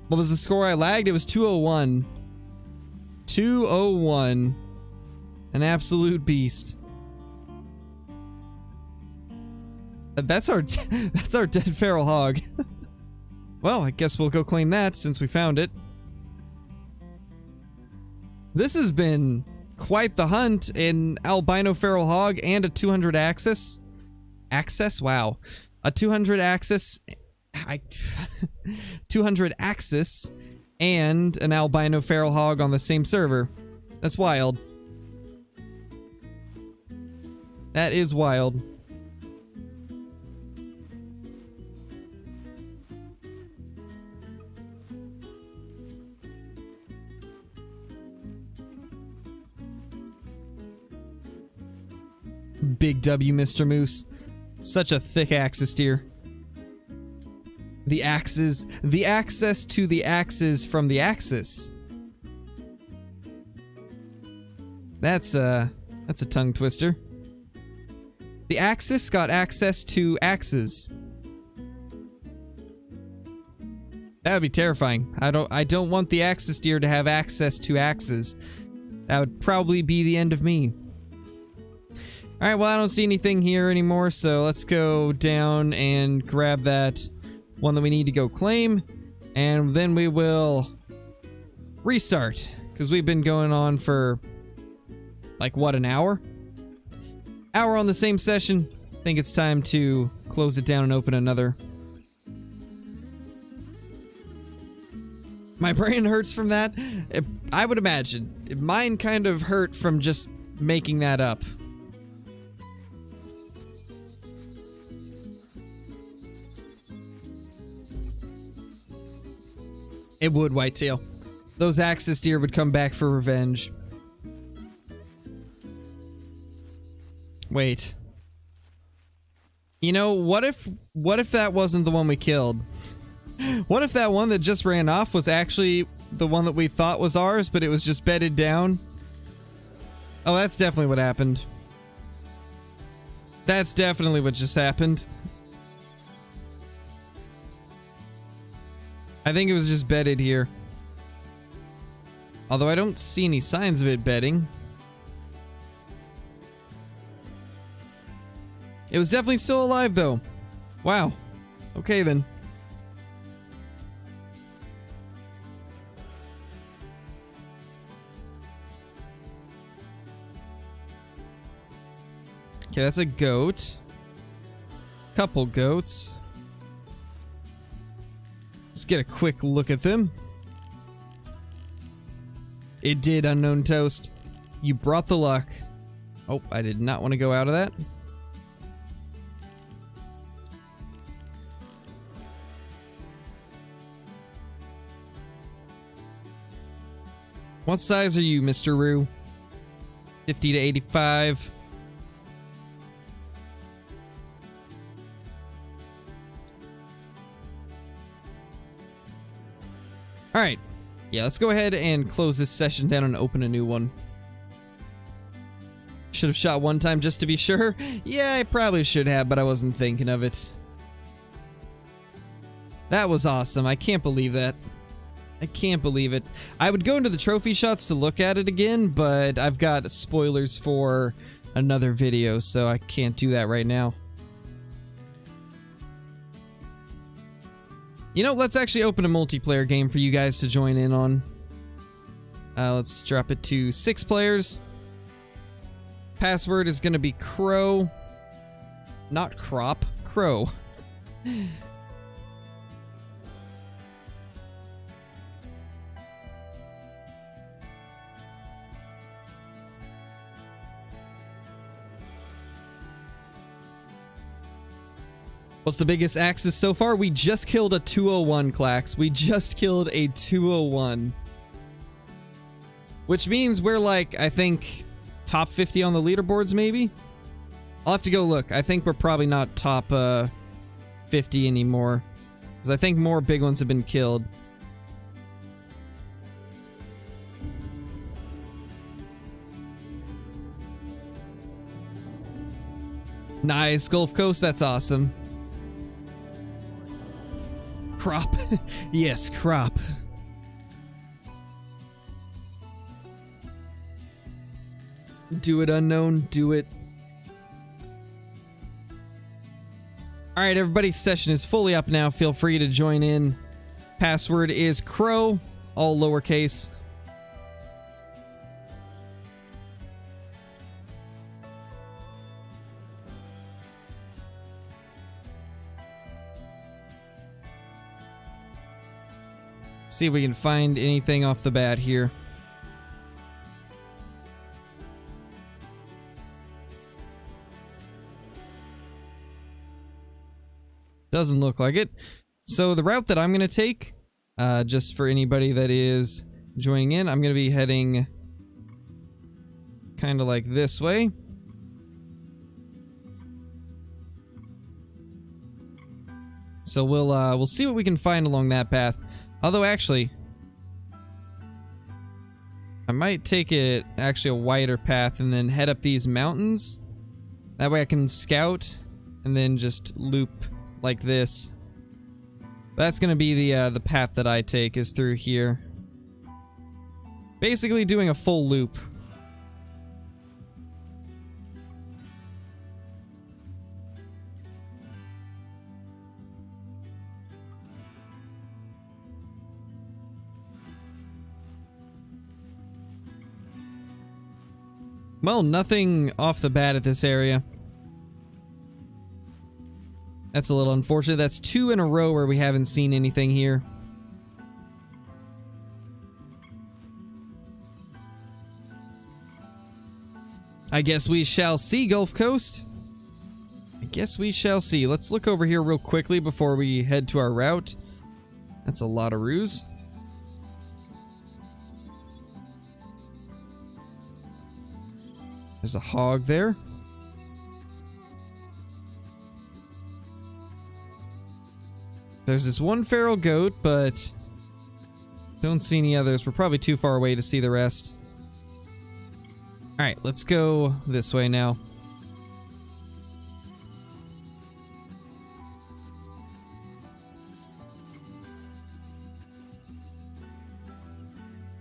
What was the score I lagged? It was 201. 201. An absolute beast. That's our dead feral hog. Well, I guess we'll go claim that since we found it. This has been quite the hunt. An albino feral hog and a 200 axis. Wow. A 200 axis. 200 axis and an albino feral hog on the same server. That's wild. That is wild. Big W, Mr. Moose. Such a thick axis deer. The axes, the access to the axes from the axis. That's a tongue twister. The axis got access to axes. That would be terrifying. I don't want the axis deer to have access to axes. That would probably be the end of me. Alright, well, I don't see anything here anymore, so let's go down and grab that one that we need to go claim, and then we will restart, because we've been going on for, like, what, an hour? Hour on the same session. I think it's time to close it down and open another. My brain hurts from that. I would imagine. Mine kind of hurt from just making that up. It would, Whitetail. Those axis deer would come back for revenge. Wait. You know, what if that wasn't the one we killed? What if that one that just ran off was actually the one that we thought was ours, but it was just bedded down? Oh, that's definitely what happened. That's definitely what just happened. I think it was just bedded here. Although I don't see any signs of it bedding. It was definitely still alive though. Wow. Okay then. Okay, that's a goat. Couple goats. Let's get a quick look at them. It did, Unknown Toast. You brought the luck. Oh, I did not want to go out of that. What size are you, Mr. Roo? 50 to 85. Alright. Yeah, let's go ahead and close this session down and open a new one. Should have shot one time just to be sure. Yeah, I probably should have, but I wasn't thinking of it. That was awesome. I can't believe that. I can't believe it. I would go into the trophy shots to look at it again, but I've got spoilers for another video, so I can't do that right now. You know, let's actually open a multiplayer game for you guys to join in on. Let's drop it to 6 players. Password is gonna be Crow. Not Crop, Crow. What's the biggest axis so far? We just killed a 201, Clax. We just killed a 201. Which means we're like, I think, top 50 on the leaderboards, maybe? I'll have to go look. I think we're probably not top 50 anymore. Because I think more big ones have been killed. Nice, Gulf Coast, that's awesome. Crop. Yes, crop. Do it, unknown. Do it. Alright, everybody. Session is fully up now. Feel free to join in. Password is Crow, all lowercase. See if we can find anything off the bat here. Doesn't look like it. So the route that I'm going to take, just for anybody that is joining in, I'm going to be heading kind of like this way. So we'll see what we can find along that path. Although actually, I might take it actually a wider path and then head up these mountains. That way I can scout and then just loop like this. That's gonna be the path that I take, is through here. Basically doing a full loop. Well, nothing off the bat at this area. That's a little unfortunate. That's 2 in a row where we haven't seen anything here. I guess we shall see, Gulf Coast. I guess we shall see. Let's look over here real quickly before we head to our route. That's a lot of ruse. There's a hog there. There's this one feral goat, but don't see any others. We're probably too far away to see the rest. Alright, let's go this way now.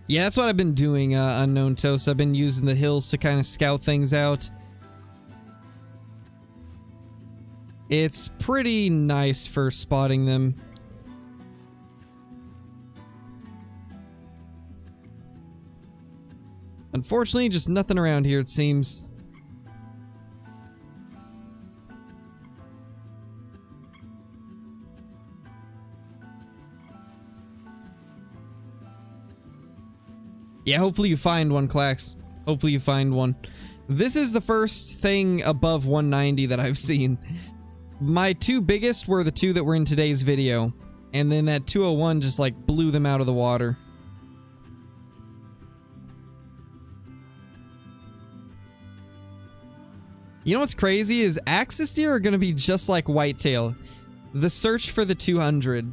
Yeah, that's what I've been doing, Unknown Toast. I've been using the hills to kind of scout things out. It's pretty nice for spotting them. Unfortunately, just nothing around here, it seems. Yeah, hopefully you find one, Clax. Hopefully you find one. This is the first thing above 190 that I've seen. My 2 biggest were the 2 that were in today's video. And then that 201 just like blew them out of the water. You know what's crazy is axis deer are going to be just like whitetail. The search for the 200.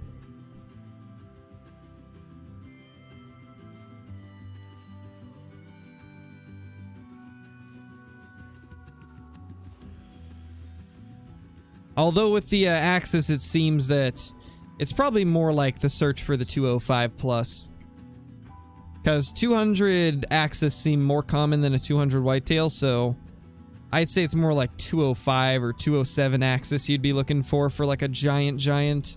Although with the axis, it seems that it's probably more like the search for the 205 plus. Because 200 axis seem more common than a 200 whitetail, so I'd say it's more like 205 or 207 axis you'd be looking for like a giant.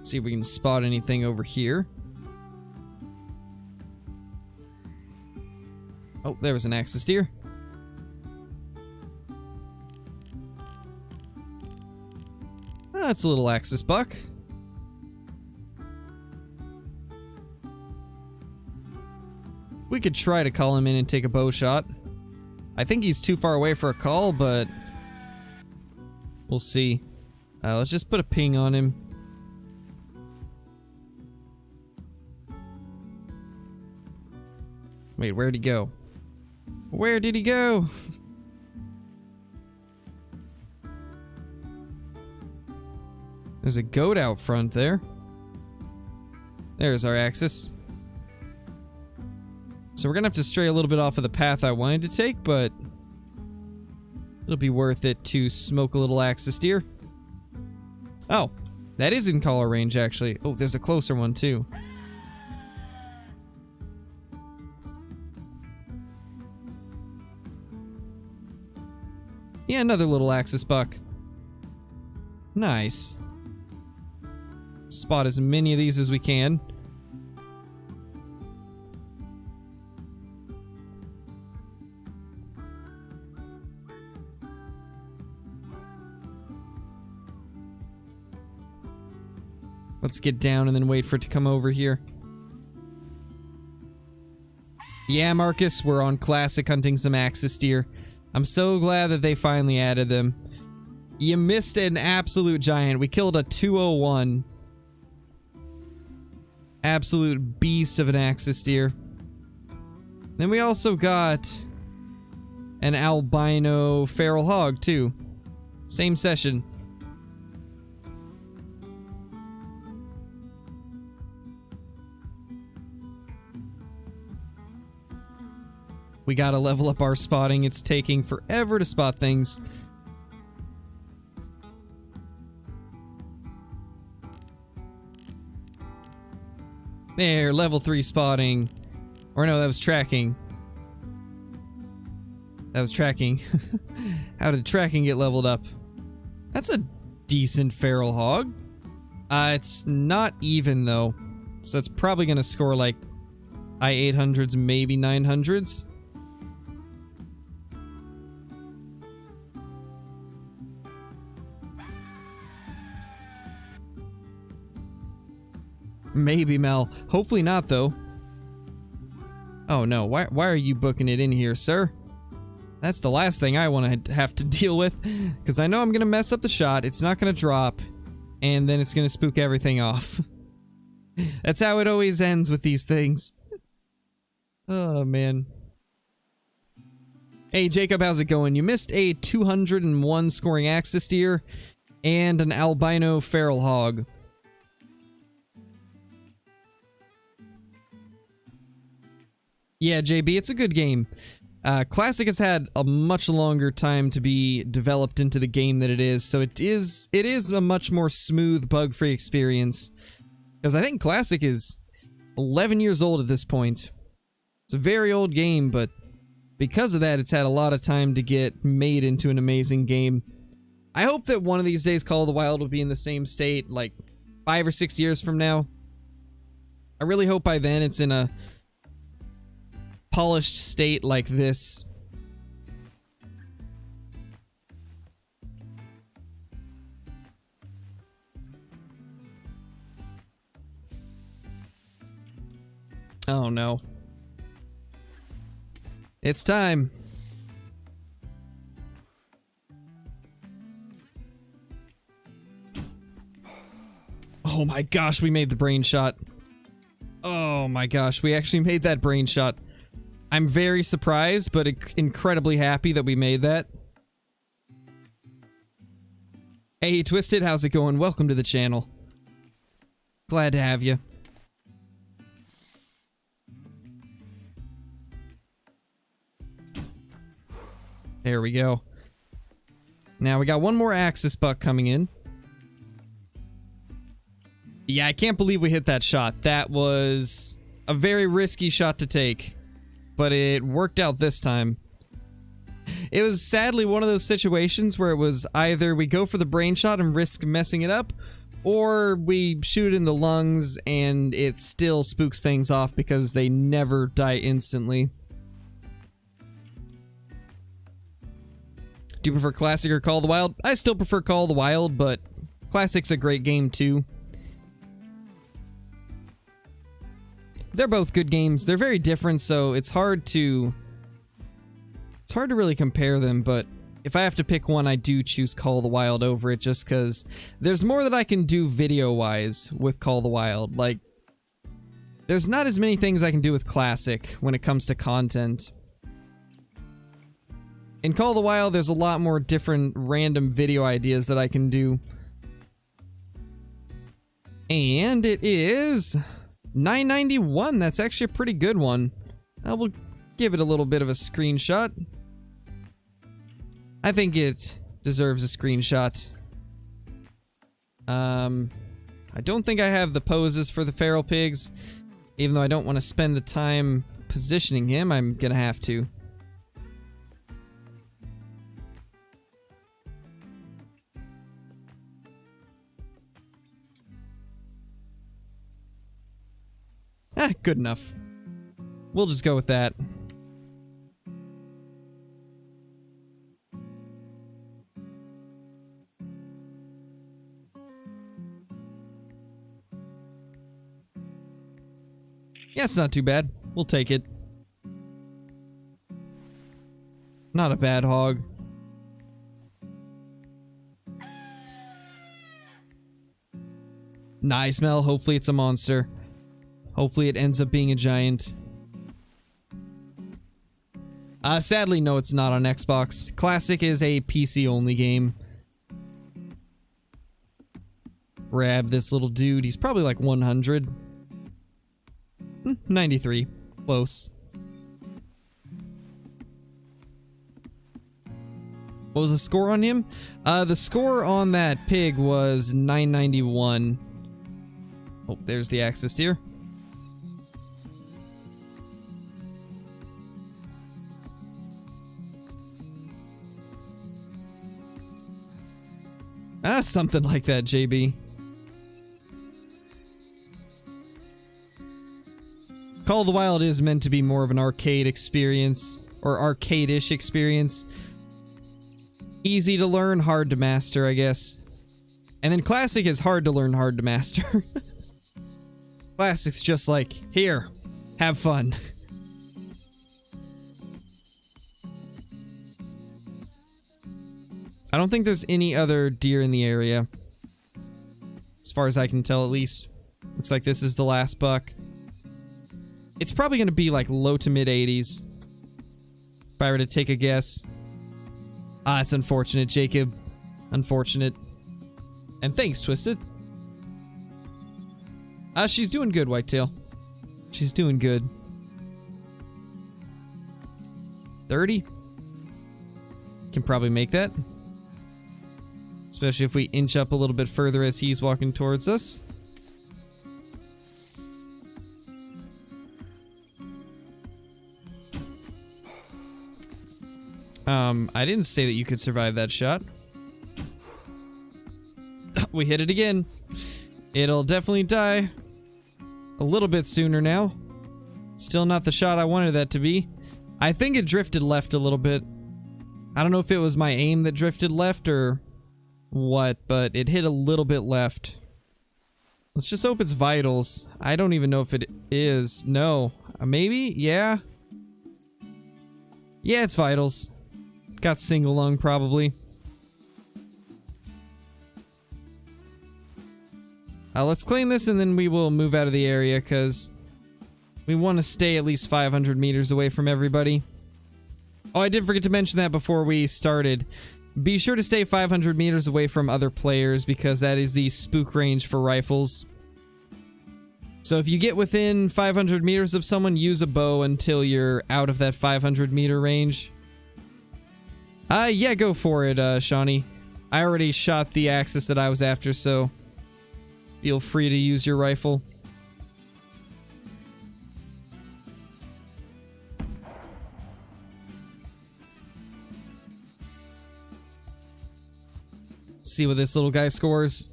See if we can spot anything over here. Oh, there was an axis deer. That's a little axis buck. We could try to call him in and take a bow shot. I think he's too far away for a call, but we'll see. Let's just put a ping on him. Wait, where'd he go? Where did he go? There's a goat out front there. There's our axis. So we're gonna have to stray a little bit off of the path I wanted to take, but it'll be worth it to smoke a little axis deer. Oh, that is in collar range, actually. Oh, there's a closer one, too. Yeah, another little axis buck. Nice. Spot as many of these as we can. Let's get down and then wait for it to come over here. Yeah, Marcus, we're on classic hunting some axis deer. I'm so glad that they finally added them. You missed an absolute giant. We killed a 201. Absolute beast of an axis deer. Then we also got an albino feral hog, too. Same session. We gotta level up our spotting. It's taking forever to spot things. There, level 3 spotting. Or no, that was tracking. That was tracking. How did tracking get leveled up? That's a decent feral hog. It's not even though. So it's probably gonna score like high 800s, maybe 900s. Maybe, Mel. Hopefully not, though. Oh, no. Why are you booking it in here, sir? That's the last thing I want to have to deal with. Because I know I'm going to mess up the shot. It's not going to drop. And then it's going to spook everything off. That's how it always ends with these things. Oh, man. Hey, Jacob, how's it going? You missed a 201 scoring axis deer and an albino feral hog. Yeah, JB, it's a good game. Classic has had a much longer time to be developed into the game than it is, so it is a much more smooth, bug-free experience. Because I think Classic is 11 years old at this point. It's a very old game, but because of that, it's had a lot of time to get made into an amazing game. I hope that one of these days Call of the Wild will be in the same state, like 5 or 6 years from now. I really hope by then it's in a polished state like this. Oh no. It's time. Oh my gosh, we made the brain shot. Oh my gosh, we actually made that brain shot. I'm very surprised, but incredibly happy that we made that. Hey, Twisted, how's it going? Welcome to the channel. Glad to have you. There we go. Now we got one more axis buck coming in. Yeah, I can't believe we hit that shot. That was a very risky shot to take. But it worked out this time. It was sadly one of those situations where it was either we go for the brain shot and risk messing it up, or we shoot it in the lungs and it still spooks things off because they never die instantly. Do you prefer Classic or Call of the Wild? I still prefer Call of the Wild, but Classic's a great game too. They're both good games. They're very different, so it's hard to really compare them, but if I have to pick one, I do choose Call of the Wild over it just because there's more that I can do video-wise with Call of the Wild. Like, there's not as many things I can do with Classic when it comes to content. In Call of the Wild, there's a lot more different random video ideas that I can do. And it is 991. That's actually a pretty good one. I will give it a little bit of a screenshot. I think it deserves a screenshot. I don't think I have the poses for the feral pigs. Even though I don't want to spend the time positioning him, I'm gonna have to. Good enough. We'll just go with that. Yeah, it's not too bad. We'll take it. Not a bad hog. Nice, Mel. Hopefully it's a monster. Hopefully it ends up being a giant. Sadly, no, it's not on Xbox. Classic is a PC-only game. Grab this little dude. He's probably like 100. 93. Close. What was the score on him? The score on that pig was 991. Oh, there's the access tier. Something like that, JB. Call of the Wild is meant to be more of an arcade experience, or arcade-ish experience. Easy to learn, hard to master, I guess. And then Classic is hard to learn, hard to master. Classic's just like, here, have fun. I don't think there's any other deer in the area. As far as I can tell, at least. Looks like this is the last buck. It's probably going to be like low to mid 80s. If I were to take a guess. It's unfortunate, Jacob. Unfortunate. And thanks, Twisted. She's doing good, Whitetail. She's doing good. 30? Can probably make that. Especially if we inch up a little bit further as he's walking towards us. I didn't say that you could survive that shot. We hit it again. It'll definitely die a little bit sooner now. Still not the shot I wanted that to be. I think it drifted left a little bit. I don't know if it was my aim that drifted left or what, but it hit a little bit left. Let's just hope it's vitals. I don't even know if it is. No. Maybe? Yeah. Yeah, it's vitals. Got single lung, probably. Let's claim this and then we will move out of the area because we want to stay at least 500 meters away from everybody. Oh, I did forget to mention that before we started. Be sure to stay 500 meters away from other players because that is the spook range for rifles. So if you get within 500 meters of someone, use a bow until you're out of that 500 meter range. Yeah, go for it, Shawnee. I already shot the axis that I was after, so feel free to use your rifle. See what this little guy scores.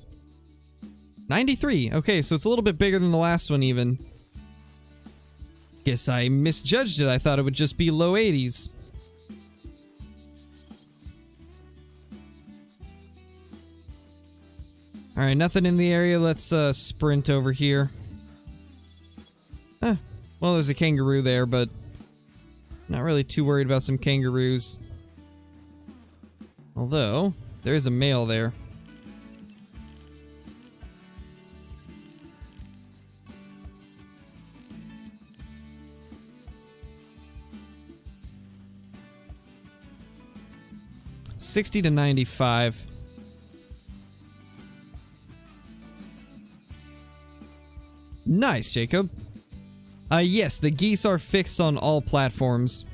93. Okay, so it's a little bit bigger than the last one even. Guess I misjudged it. I thought it would just be low 80s. Alright, nothing in the area. Let's sprint over here. Well, there's a kangaroo there, but not really too worried about some kangaroos. Although, there is a male there. $60 to $95. Nice, Jacob. Yes, the geese are fixed on all platforms.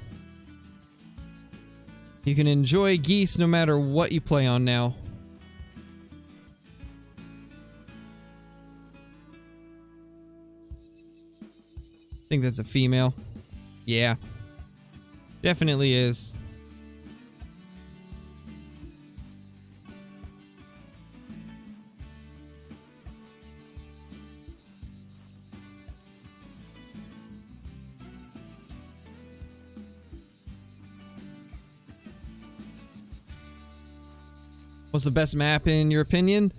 You can enjoy geese no matter what you play on now. I think that's a female. Yeah. Definitely is. What's the best map in your opinion?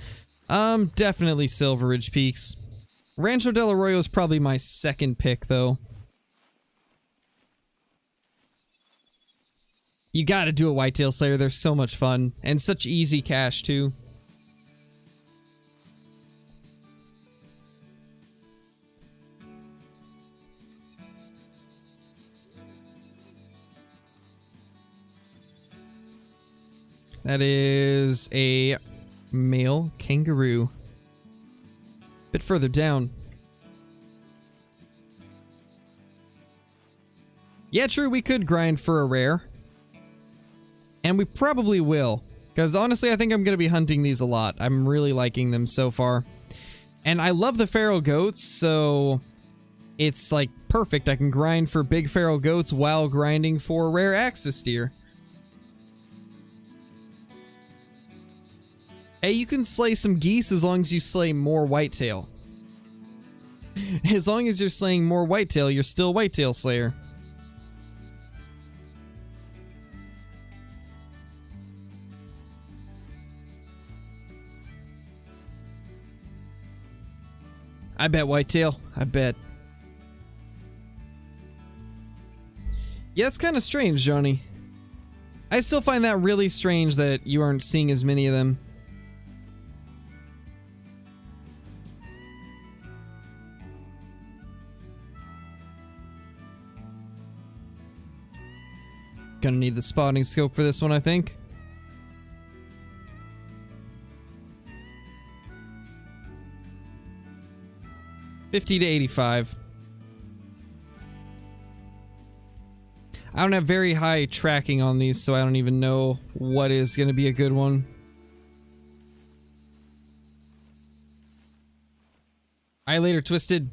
Definitely Silver Ridge Peaks. Rancho del Arroyo is probably my second pick, though. You gotta do a Whitetail Slayer, they're so much fun. And such easy cash, too. That is a male kangaroo. Bit further down. Yeah, true, we could grind for a rare. And we probably will. Because honestly, I think I'm going to be hunting these a lot. I'm really liking them so far. And I love the feral goats, so it's like perfect. I can grind for big feral goats while grinding for rare axis deer. Hey, you can slay some geese as long as you slay more whitetail. As long as you're slaying more whitetail, you're still Whitetail Slayer. I bet whitetail. I bet. Yeah, that's kind of strange, Johnny. I still find that really strange that you aren't seeing as many of them. Gonna need the spotting scope for this one, I think. $50 to $85. I don't have very high tracking on these, so I don't even know what is gonna be a good one. Eye later, Twisted.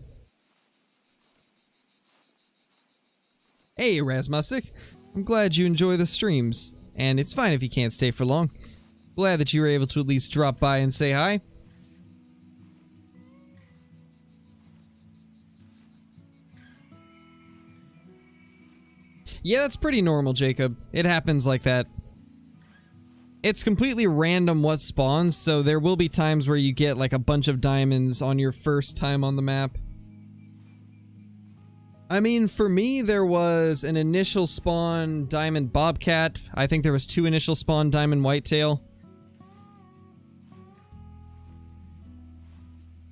Hey, Rasmusik. I'm glad you enjoy the streams, and it's fine if you can't stay for long. Glad that you were able to at least drop by and say hi. Yeah, that's pretty normal, Jacob. It happens like that. It's completely random what spawns, so there will be times where you get like a bunch of diamonds on your first time on the map. I mean, for me, there was an initial spawn diamond bobcat. I think there was 2 initial spawn diamond whitetail.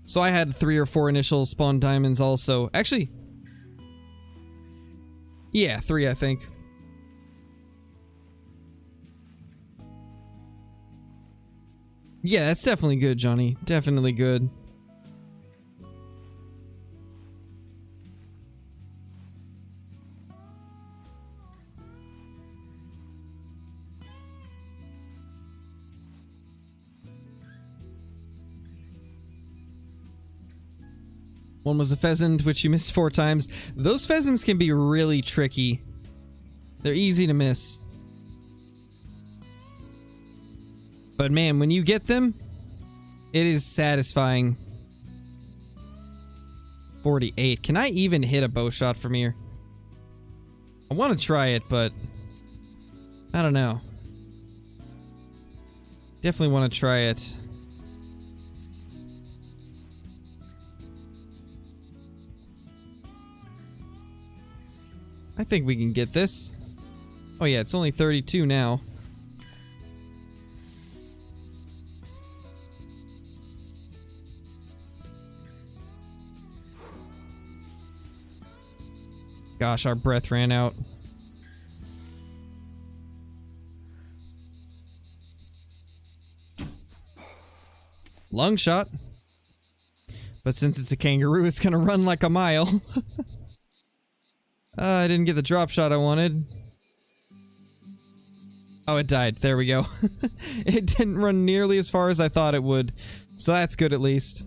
So I had 3 or 4 initial spawn diamonds also. Actually, yeah, 3 I think. Yeah, that's definitely good, Johnny. Definitely good. One was a pheasant, which you missed 4 times. Those pheasants can be really tricky. They're easy to miss. But man, when you get them, it is satisfying. 48. Can I even hit a bow shot from here? I want to try it, but I don't know. Definitely want to try it. I think we can get this. Oh yeah, it's only 32 now. Gosh, our breath ran out. Lung shot. But since it's a kangaroo, it's gonna run like a mile. I didn't get the drop shot I wanted. Oh, it died. There we go. It didn't run nearly as far as I thought it would. So that's good at least.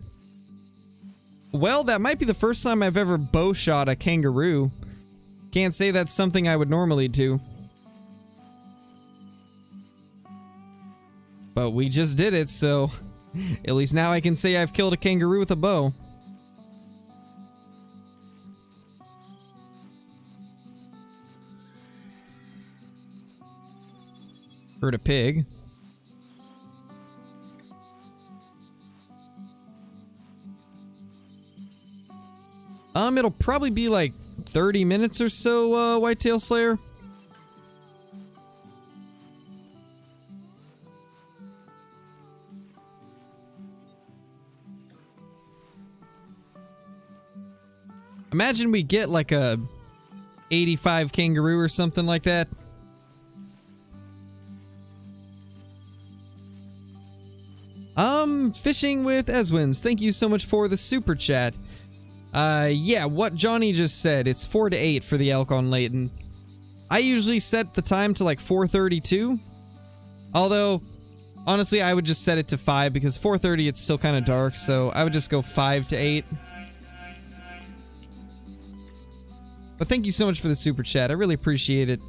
Well, that might be the first time I've ever bow shot a kangaroo. Can't say that's something I would normally do. But we just did it, so at least now I can say I've killed a kangaroo with a bow. Heard a pig. It'll probably be like 30 minutes or so, Whitetail Slayer. Imagine we get like a 85 kangaroo or something like that. Fishing with Eswins, thank you so much for the super chat. Yeah, what Johnny just said, it's 4 to 8 for the elk on Layton. I usually set the time to like 4:32. Although, honestly, I would just set it to 5 because 4:30 it's still kind of dark, so I would just go 5 to 8. But thank you so much for the super chat, I really appreciate it.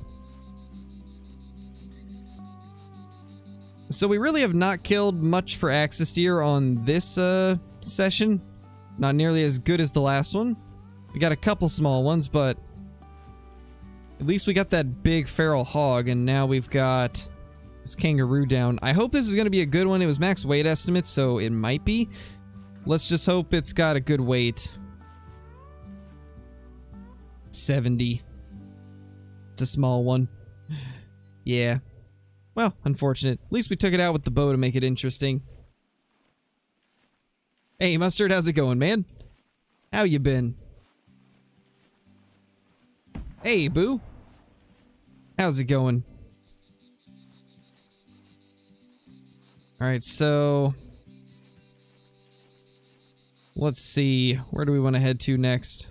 So we really have not killed much for axis deer on this session. Not nearly as good as the last one. We got a couple small ones, but at least we got that big feral hog, and now we've got this kangaroo down. I hope this is going to be a good one. It was max weight estimate, so it might be. Let's just hope it's got a good weight. 70. It's a small one. Yeah. Well, unfortunate. At least we took it out with the bow to make it interesting. Hey, Mustard, how's it going, man? How you been? Hey, Boo. How's it going? Alright, so... let's see. Where do we want to head to next?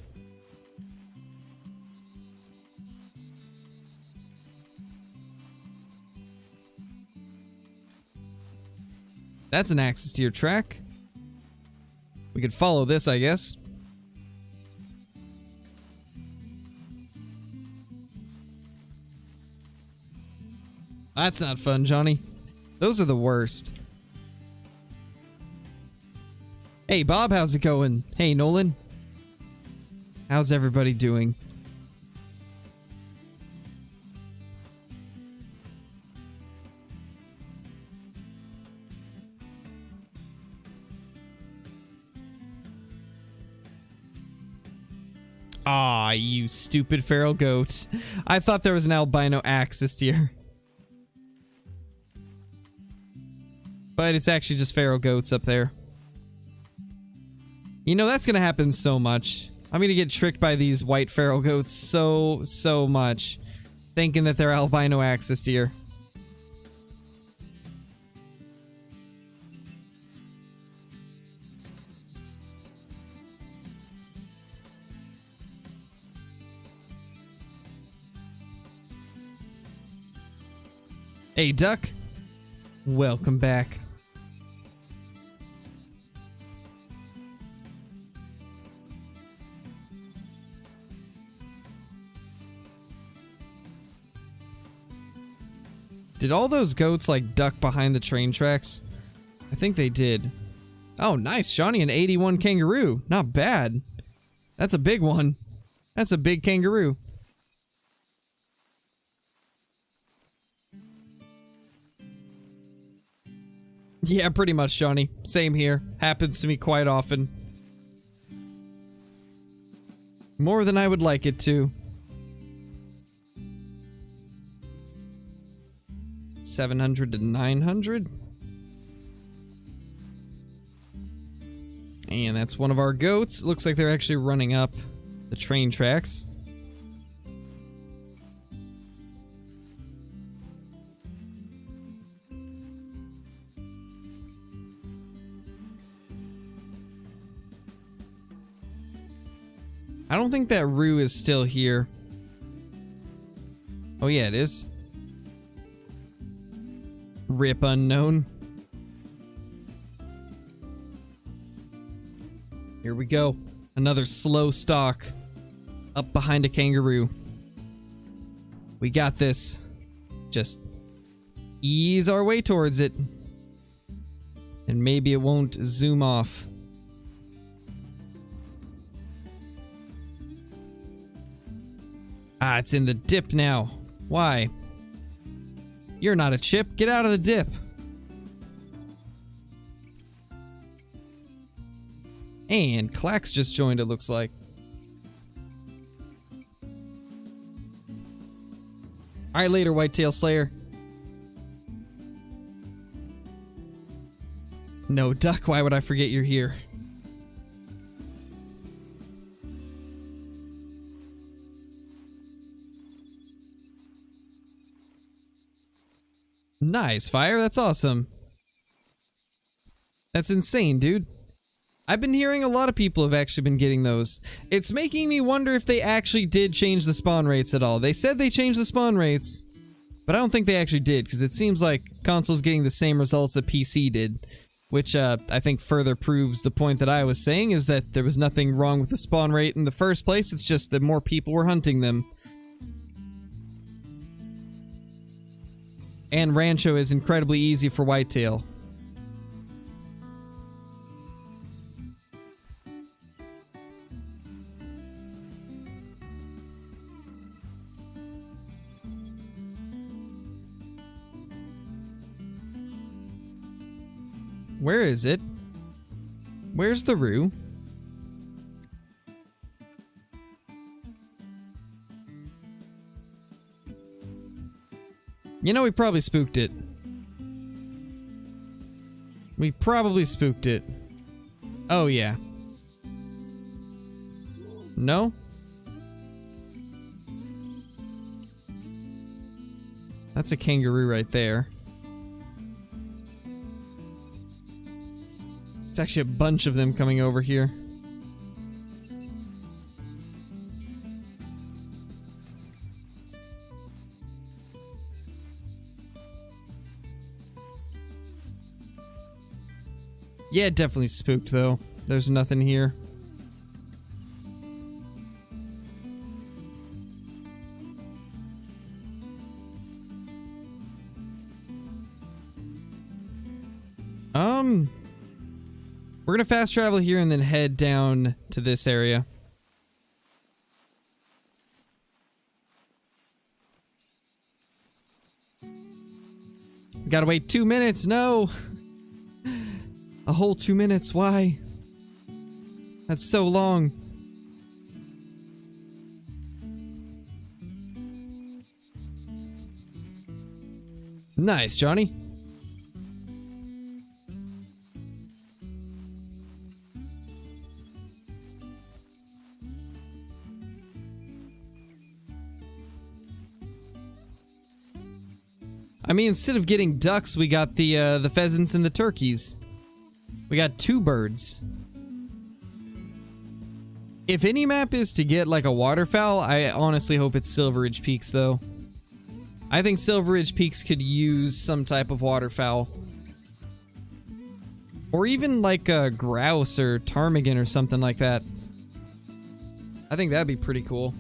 That's an axis deer track. We could follow this, I guess. That's not fun, Johnny. Those are the worst. Hey, Bob, how's it going? Hey, Nolan. How's everybody doing? Aw, you stupid feral goat. I thought there was an albino axis deer. But it's actually just feral goats up there. You know, that's gonna happen so much. I'm gonna get tricked by these white feral goats so much. Thinking that they're albino axis deer. Hey, Duck. Welcome back. Did all those goats, like, duck behind the train tracks? I think they did. Oh, nice, Johnny, an 81 kangaroo. Not bad. That's a big one. That's a big kangaroo. Yeah, pretty much, Johnny. Same here. Happens to me quite often. More than I would like it to. 700 to 900. And that's one of our goats. Looks like they're actually running up the train tracks. I don't think that roo is still here. Oh yeah, it is. Rip unknown. Here we go. Another slow stalk. Up behind a kangaroo. We got this. Just ease our way towards it. And maybe it won't zoom off. Ah, it's in the dip now. Why? You're not a chip. Get out of the dip. And Clax just joined, it looks like. Alright, later, Whitetail Slayer. No, Duck, why would I forget you're here? Nice, Fire, that's awesome. That's insane, dude. I've been hearing a lot of people have actually been getting those. It's making me wonder if they actually did change the spawn rates at all. They said they changed the spawn rates, but I don't think they actually did, because it seems like console's getting the same results that PC did, which I think further proves the point that I was saying, is that there was nothing wrong with the spawn rate in the first place, it's just that more people were hunting them. And Rancho is incredibly easy for whitetail. Where is it? Where's the roo? You know, we probably spooked it. We probably spooked it. Oh, yeah. No? That's a kangaroo right there. There's actually a bunch of them coming over here. Yeah, definitely spooked though. There's nothing here. We're gonna fast travel here and then head down to this area. Gotta wait 2 minutes, no! A whole 2 minutes, why? That's so long. Nice, Johnny. I mean, instead of getting ducks, we got the pheasants and the turkeys. We got 2 birds. If any map is to get like a waterfowl, I honestly hope it's Silver Ridge Peaks though. I think Silver Ridge Peaks could use some type of waterfowl. Or even like a grouse or ptarmigan or something like that. I think that'd be pretty cool.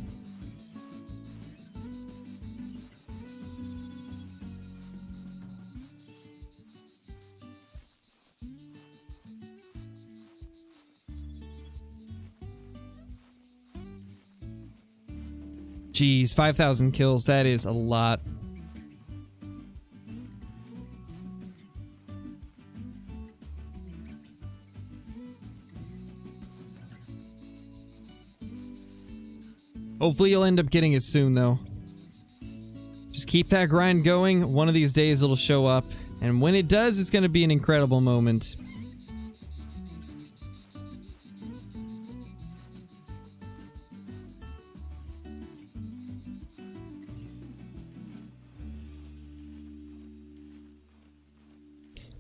Jeez, 5,000 kills, that is a lot. Hopefully you'll end up getting it soon, though. Just keep that grind going. One of these days it'll show up. And when it does, it's going to be an incredible moment.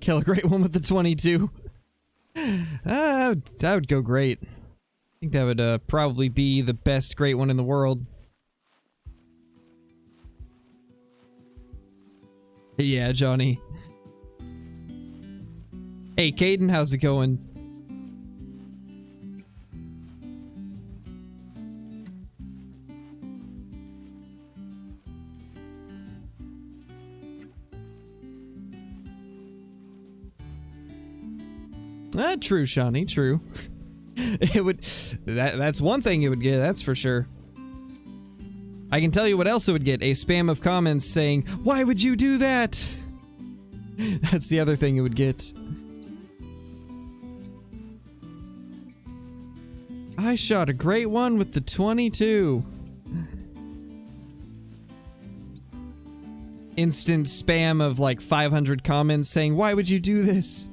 Kill a great one with the 22. That would go great. I think that would probably be the best great one in the world. Yeah, Johnny. Hey, Caden, how's it going? True, Shawnee, true. It would... That's one thing it would get, that's for sure. I can tell you what else it would get. A spam of comments saying, "Why would you do that?" That's the other thing it would get. I shot a great one with the 22. Instant spam of like 500 comments saying, "Why would you do this?"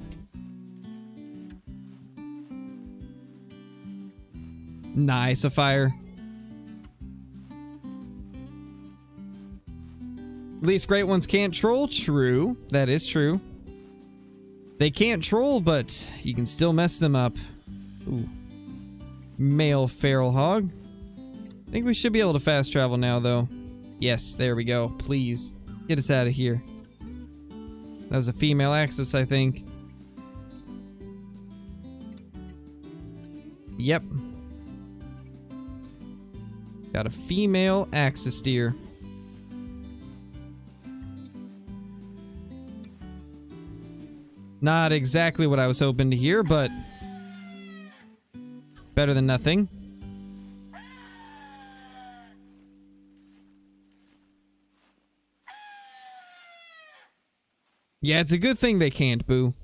Nice, a fire. At least great ones can't troll. True. That is true. They can't troll, but you can still mess them up. Ooh. Male feral hog. I think we should be able to fast travel now, though. Yes, there we go. Please. Get us out of here. That was a female axis, I think. Yep. Got a female axis deer. Not exactly what I was hoping to hear, but better than nothing. Yeah, it's a good thing they can't, Boo.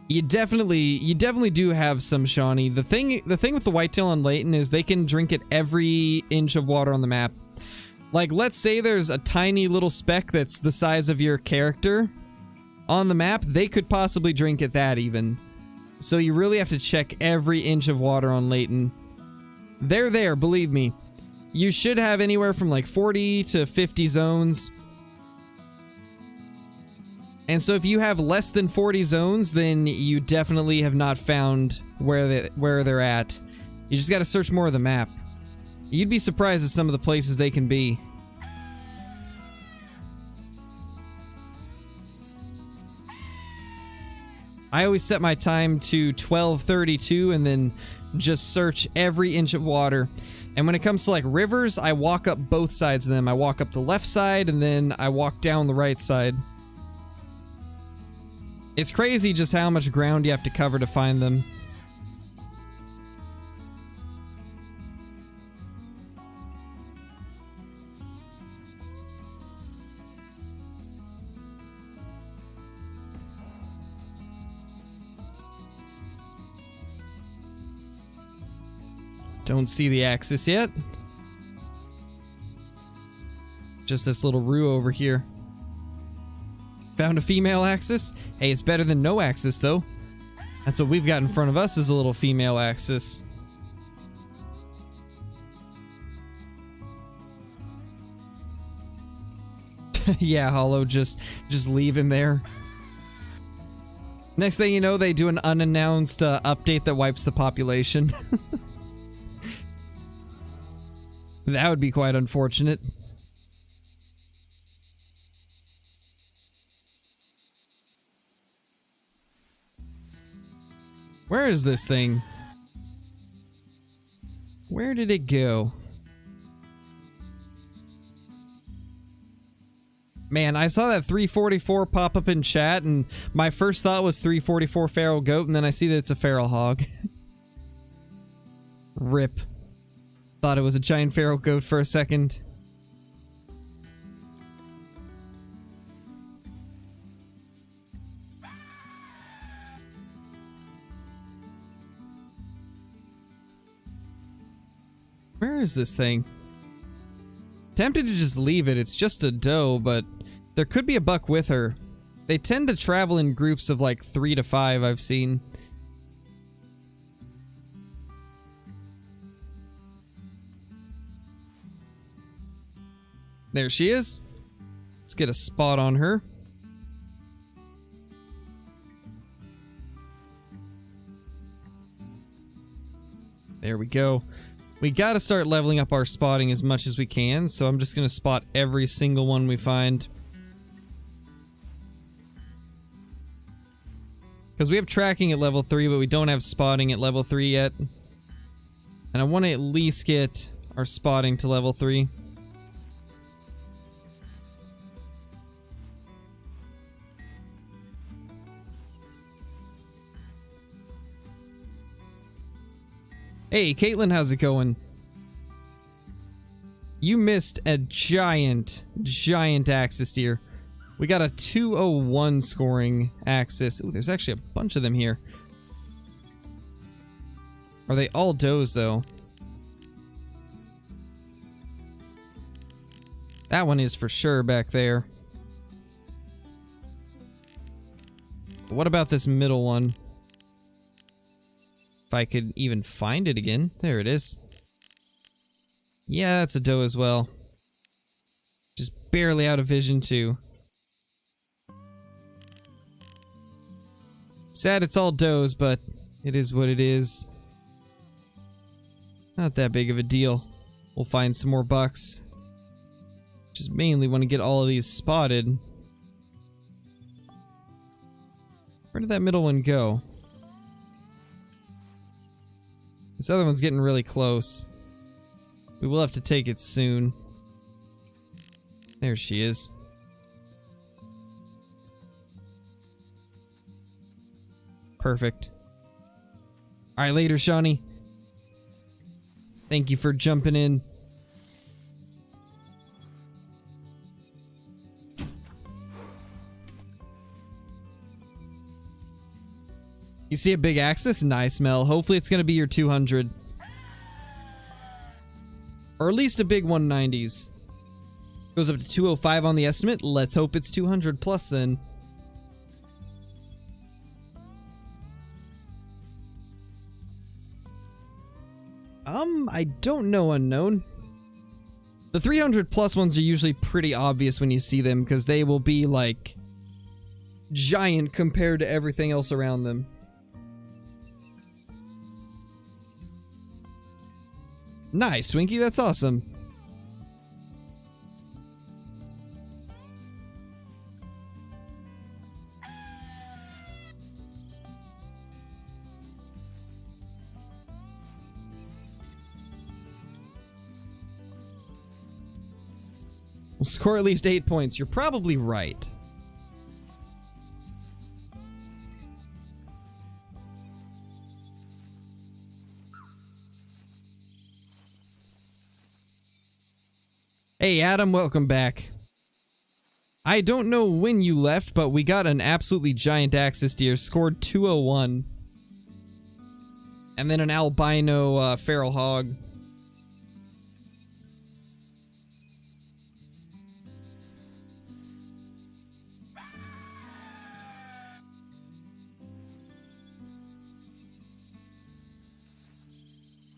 You definitely do have some, Shawnee. The thing with the whitetail on Layton is they can drink at every inch of water on the map. Like, let's say there's a tiny little speck that's the size of your character on the map, they could possibly drink at that even. So you really have to check every inch of water on Layton. They're there, believe me. You should have anywhere from like 40 to 50 zones. And so if you have less than 40 zones, then you definitely have not found where they're at. You just gotta search more of the map. You'd be surprised at some of the places they can be. I always set my time to 12:32 and then just search every inch of water. And when it comes to like rivers, I walk up both sides of them. I walk up the left side and then I walk down the right side. It's crazy just how much ground you have to cover to find them. Don't see the axis yet. Just this little rue over here. Found a female axis? Hey, it's better than no axis, though. That's what we've got in front of us, is a little female axis. Yeah, Hollow, just leave him there. Next thing you know, they do an unannounced update that wipes the population. That would be quite unfortunate. Where is this thing? Where did it go? Man, I saw that 344 pop up in chat, and my first thought was 344 feral goat, and then I see that it's a feral hog. Rip. Thought it was a giant feral goat for a second. Where is this thing? Tempted to just leave it, it's just a doe, but there could be a buck with her. They tend to travel in groups of like 3 to 5, I've seen. There she is. Let's get a spot on her. There we go. We gotta start leveling up our spotting as much as we can, so I'm just gonna spot every single one we find. Because we have tracking at level 3, but we don't have spotting at level 3 yet. And I want to at least get our spotting to level 3. Hey, Caitlin, how's it going? You missed a giant axis deer. We got a 201 scoring axis. Ooh, there's actually a bunch of them here. Are they all does, though? That one is for sure back there. But what about this middle one? If I could even find it again. There it is. Yeah, that's a doe as well. Just barely out of vision, too. Sad it's all does, but it is what it is. Not that big of a deal. We'll find some more bucks. Just mainly want to get all of these spotted. Where did that middle one go? This other one's getting really close. We will have to take it soon. There she is. Perfect. Alright, later, Shawnee. Thank you for jumping in. You see a big axis? Nice, Mel. Hopefully it's going to be your 200. Or at least a big 190s. Goes up to 205 on the estimate. Let's hope it's 200 plus then. I don't know, unknown. The 300 plus ones are usually pretty obvious when you see them because they will be like giant compared to everything else around them. Nice, Twinkie, that's awesome. We'll score at least 8 points. You're probably right. Hey Adam, welcome back. I don't know when you left, but we got an absolutely giant axis deer, scored 201. And then an albino feral hog.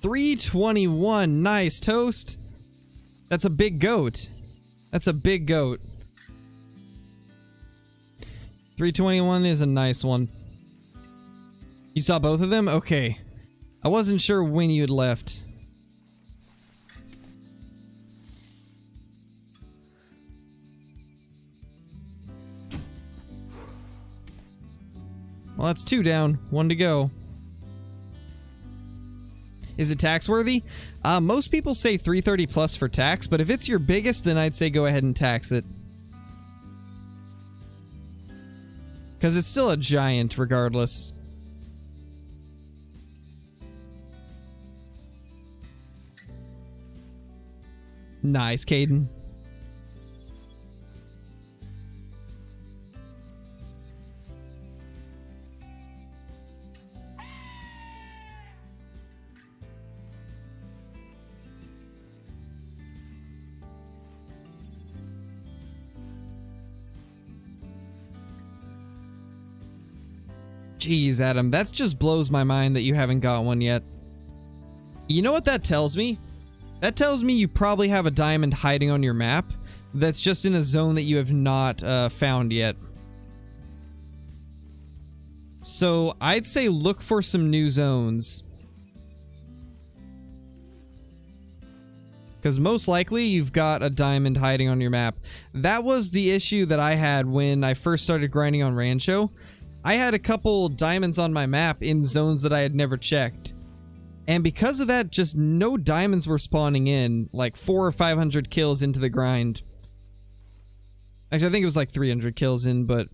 $321, nice, Toast. That's a big goat. That's a big goat. 321 is a nice one. You saw both of them? Okay. I wasn't sure when you had left. Well, that's 2 down. 1 to go. Is it tax worthy? Most people say 330 plus for tax, but if it's your biggest, then I'd say go ahead and tax it. Because it's still a giant regardless. Nice, Caden. Jeez, Adam, that just blows my mind that you haven't got one yet. You know what that tells me? That tells me you probably have a diamond hiding on your map that's just in a zone that you have not found yet. So I'd say look for some new zones. Because most likely you've got a diamond hiding on your map. That was the issue that I had when I first started grinding on Rancho. I had a couple diamonds on my map in zones that I had never checked. And because of that, just no diamonds were spawning in, like 400 or 500 kills into the grind. Actually, I think it was like 300 kills in, but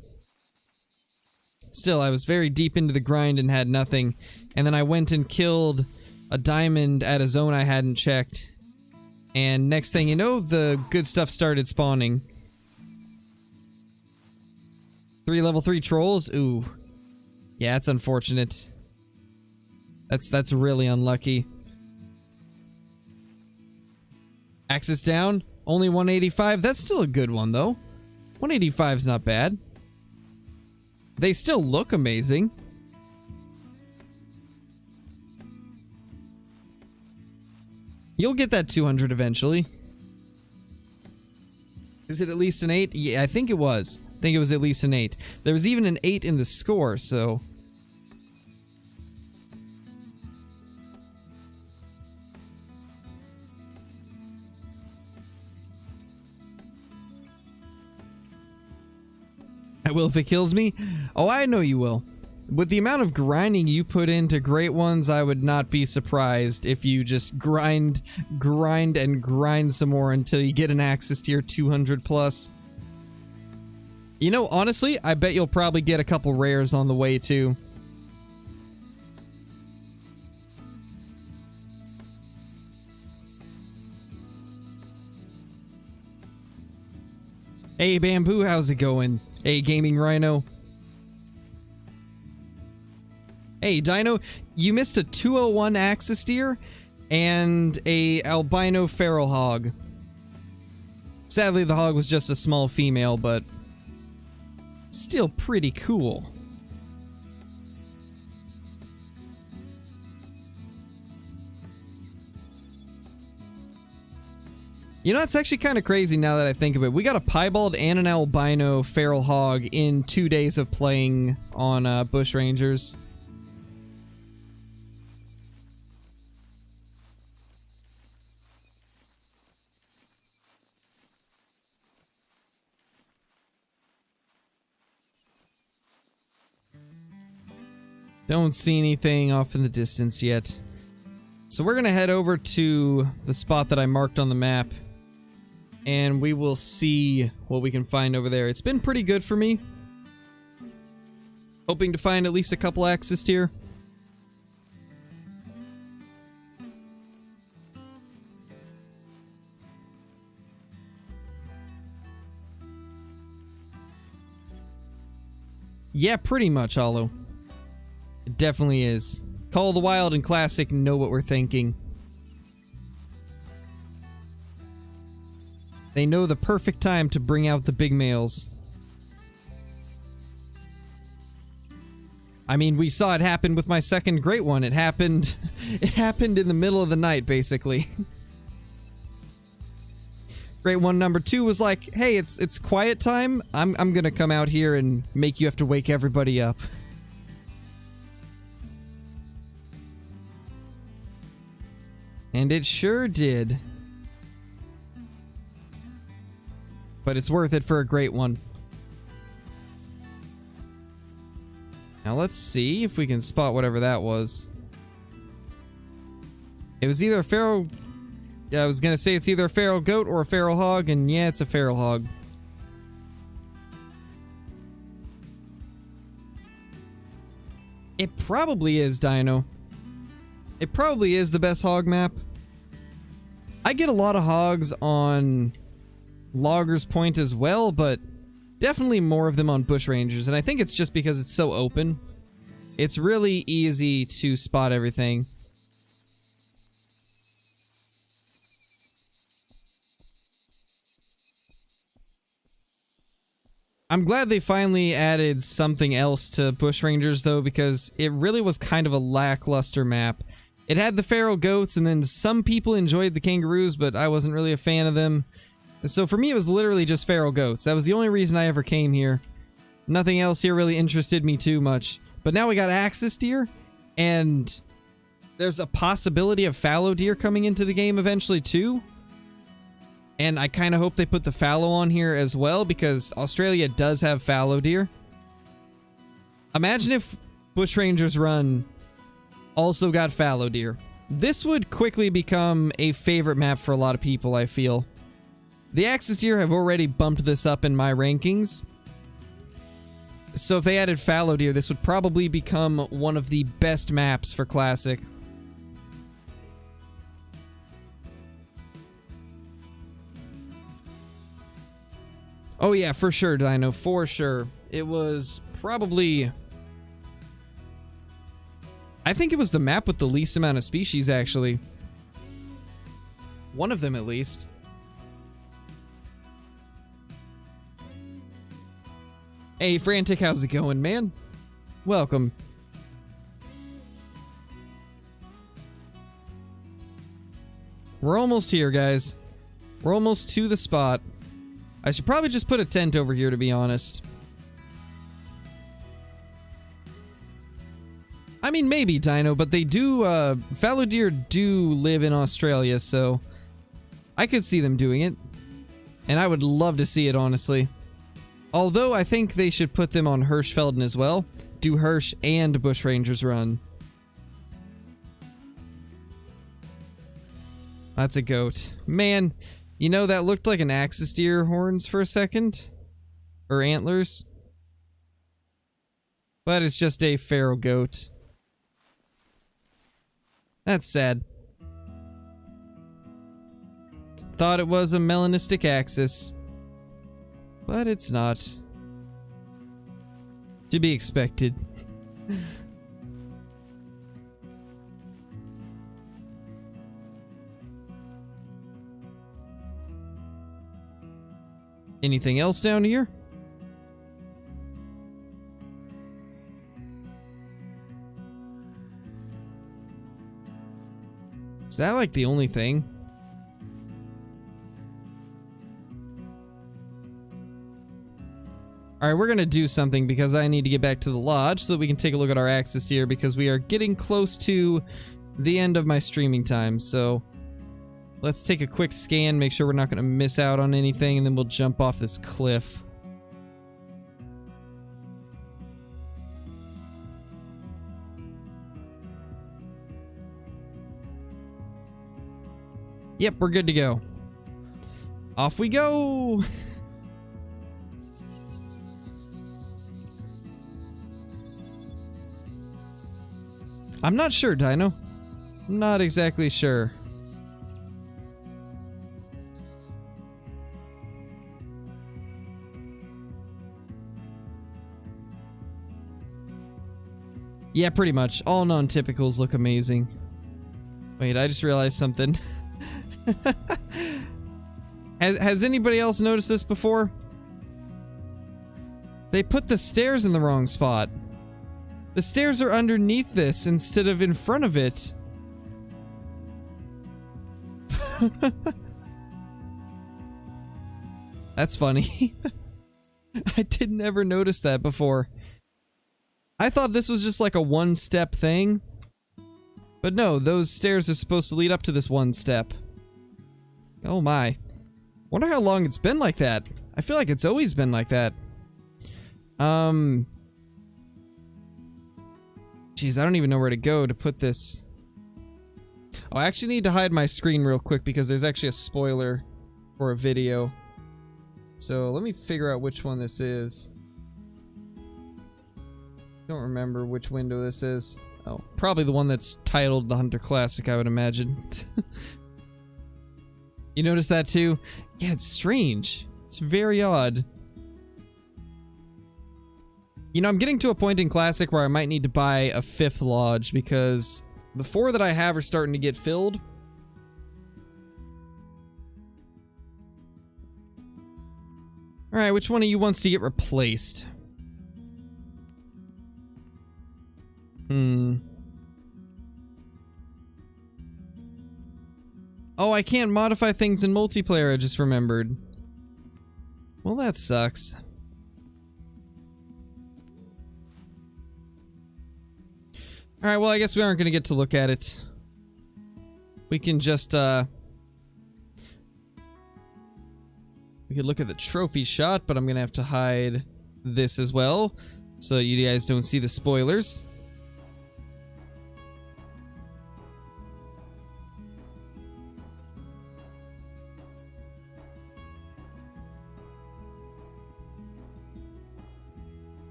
still, I was very deep into the grind and had nothing. And then I went and killed a diamond at a zone I hadn't checked. And next thing you know, the good stuff started spawning. 3 level 3 trolls? Ooh. Yeah, that's unfortunate. That's really unlucky. Axis down. Only 185. That's still a good one, though. 185's not bad. They still look amazing. You'll get that 200 eventually. Is it at least an 8? Yeah, I think it was. I think it was at least an 8. There was even an 8 in the score, so... I will if it kills me? Oh, I know you will. With the amount of grinding you put into Great Ones, I would not be surprised if you just grind, and grind some more until you get an Axis tier 200 plus. You know, honestly, I bet you'll probably get a couple rares on the way too. Hey Bamboo, how's it going? Hey Gaming Rhino. Hey Dino, you missed a 201 Axis deer and a albino feral hog. Sadly, the hog was just a small female, but still pretty cool. You know, it's actually kind of crazy now that I think of it. We got a piebald and an albino feral hog in 2 days of playing on Bush Rangers. Don't see anything off in the distance yet. So we're gonna head over to the spot that I marked on the map, and we will see what we can find over there. It's been pretty good for me. Hoping to find at least a couple Axis here. Yeah, pretty much, Hollow. It definitely is. Call of the Wild and Classic know what we're thinking. They know the perfect time to bring out the big males. I mean, we saw it happen with my second Great One. It happened in the middle of the night, basically. Great One number 2 was like, hey, it's quiet time. I'm gonna come out here and make you have to wake everybody up. And it sure did. But it's worth it for a Great One. Now let's see if we can spot whatever that was. It was either a feral... Yeah, I was gonna say it's either a feral goat or a feral hog, and yeah, it's a feral hog. It probably is, Dino. It probably is the best hog map. I get a lot of hogs on Loggers Point as well, but definitely more of them on Bush Rangers, and I think it's just because it's so open. It's really easy to spot everything. I'm glad they finally added something else to Bush Rangers, though, because it really was kind of a lackluster map. It had the feral goats, and then some people enjoyed the kangaroos, but I wasn't really a fan of them. So for me, it was literally just feral goats. That was the only reason I ever came here. Nothing else here really interested me too much. But now we got Axis deer, and there's a possibility of fallow deer coming into the game eventually too. And I kind of hope they put the fallow on here as well, because Australia does have fallow deer. Imagine if Bushrangers Run also got fallow deer. This would quickly become a favorite map for a lot of people, I feel. The Axis deer have already bumped this up in my rankings. So if they added fallow deer, this would probably become one of the best maps for Classic. Oh yeah, for sure, Dino, for sure. It was probably... I think it was the map with the least amount of species, actually. One of them, at least. Hey, Frantic, how's it going, man? Welcome. We're almost here, guys. We're almost to the spot. I should probably just put a tent over here, to be honest. I mean, maybe, Dino, but they do, fallow deer do live in Australia, so I could see them doing it. And I would love to see it, honestly. Although, I think they should put them on Hirschfelden as well. Do Hirsch and Bushrangers Run. That's a goat. Man, you know, that looked like an Axis deer horns for a second. Or antlers. But it's just a feral goat. That's sad. Thought it was a melanistic axis. But it's not. To be expected. Anything else down here? Is that like the only thing? Alright, we're gonna do something because I need to get back to the lodge so that we can take a look at our Axis deer, because we are getting close to the end of my streaming time, so let's take a quick scan, make sure we're not gonna miss out on anything, and then we'll jump off this cliff. Yep, we're good to go. Off we go! I'm not sure, Dino. I'm not exactly sure. Yeah, pretty much. All non-typicals look amazing. Wait, I just realized something. Has anybody else noticed this before? They put the stairs in the wrong spot. The stairs are underneath this instead of in front of it. That's funny. I did never notice that before. I thought this was just like a one-step thing. But no, those stairs are supposed to lead up to this one step. Oh my. Wonder how long it's been like that. I feel like it's always been like that. Jeez, I don't even know where to go to put this. Oh, I actually need to hide my screen real quick because there's actually a spoiler for a video. So let me figure out which one this is. Don't remember which window this is. Oh, probably the one that's titled The Hunter Classic, I would imagine. You notice that too? Yeah, it's strange. It's very odd. You know, I'm getting to a point in Classic where I might need to buy a 5th lodge because the 4 that I have are starting to get filled. Alright, which one of you wants to get replaced? Oh, I can't modify things in multiplayer, I just remembered. Well, that sucks. Alright, well, I guess we aren't going to get to look at it. We can just, We could look at the trophy shot, but I'm gonna have to hide this as well, so you guys don't see the spoilers.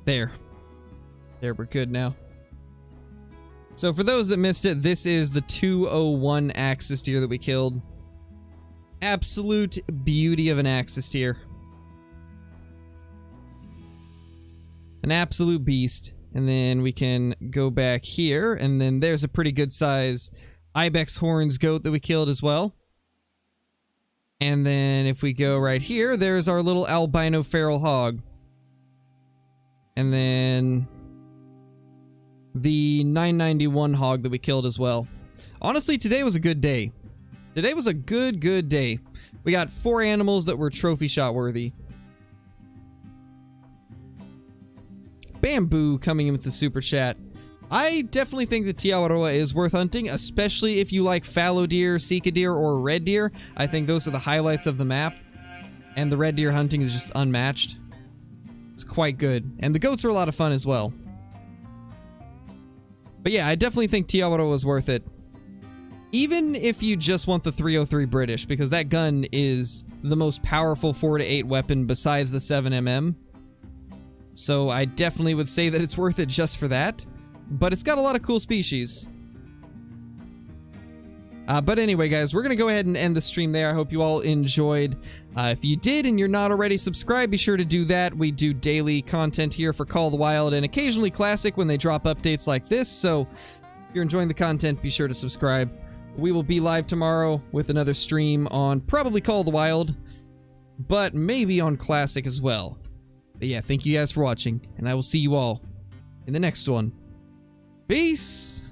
There, we're good now. So for those that missed it, this is the 201 axis deer that we killed. Absolute beauty of an axis deer. An absolute beast. And then we can go back here, and then there's a pretty good size ibex horns goat that we killed as well. And then if we go right here, there's our little albino feral hog. And then the 991 hog that we killed as well. Honestly, today was a good day. Today was a good day. We got 4 animals that were trophy shot worthy. Bamboo coming in with the super chat. I definitely think that Tiawaroa is worth hunting, especially if you like fallow deer, sika deer, or red deer. I think those are the highlights of the map. And the red deer hunting is just unmatched. It's quite good. And the goats are a lot of fun as well. But yeah, I definitely think Tiawaroa was worth it. Even if you just want the 303 British, because that gun is the most powerful 4-8 weapon besides the 7mm. So I definitely would say that it's worth it just for that. But it's got a lot of cool species. But anyway, guys, we're going to go ahead and end the stream there. I hope you all enjoyed. If you did and you're not already subscribed, be sure to do that. We do daily content here for Call of the Wild and occasionally Classic when they drop updates like this. So if you're enjoying the content, be sure to subscribe. We will be live tomorrow with another stream on probably Call of the Wild, but maybe on Classic as well. But yeah, thank you guys for watching, and I will see you all in the next one. Peace!